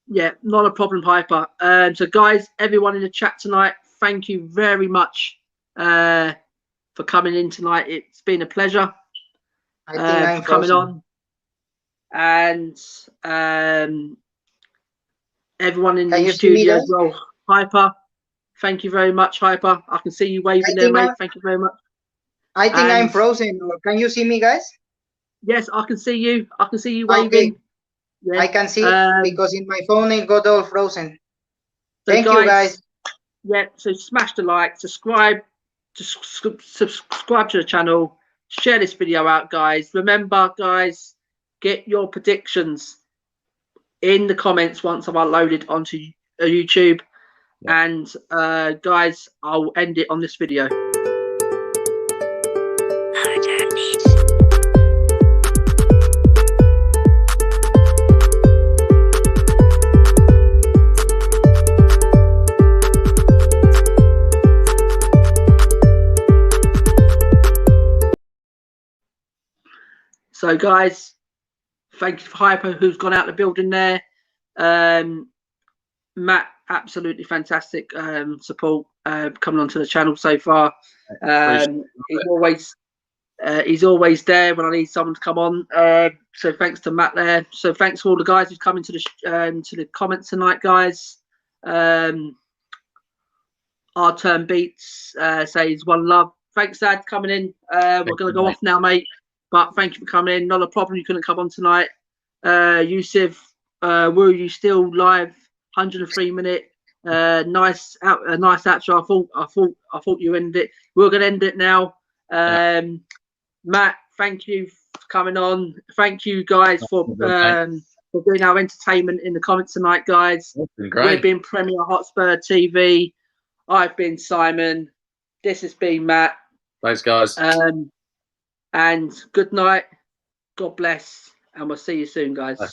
Yeah, not a problem, Hyper. So, guys, everyone in the chat tonight, thank you very much for coming in tonight. It's been a pleasure. I think I'm coming on. And everyone in the studio as well. Hyper, thank you very much, Hyper. I can see you waving there, mate. Thank you very much. I think I'm frozen. Can you see me, guys? Yes, I can see you. I can see you waving. Okay. Yeah. I can see because in my phone it got all frozen. So thank you, guys. Yeah, so smash the like, subscribe to the channel, share this video out, guys. Remember, guys, get your predictions in the comments once I've uploaded onto YouTube. Yeah. And guys, I'll end it on this video. So, guys, thank you for Hyper, who's gone out the building there. Matt absolutely fantastic support coming onto the channel so far. He's always there when I need someone to come on. So thanks to Matt there. So thanks to all the guys who've come into the comments tonight, guys. Our turn beats says one love. Thanks, Dad, coming in. We're going to go off now, mate. But thank you for coming in. Not a problem. You couldn't come on tonight. Yusuf, were you still live? 103 minute. Nice outro. I thought you ended it. We're going to end it now. Matt, thank you for coming on. Thank you, guys, for doing our entertainment in the comments tonight, guys. We've been Premier Hotspur TV. I've been Simon. This has been Matt. Thanks, guys. And good night. God bless. And we'll see you soon, guys. Bye.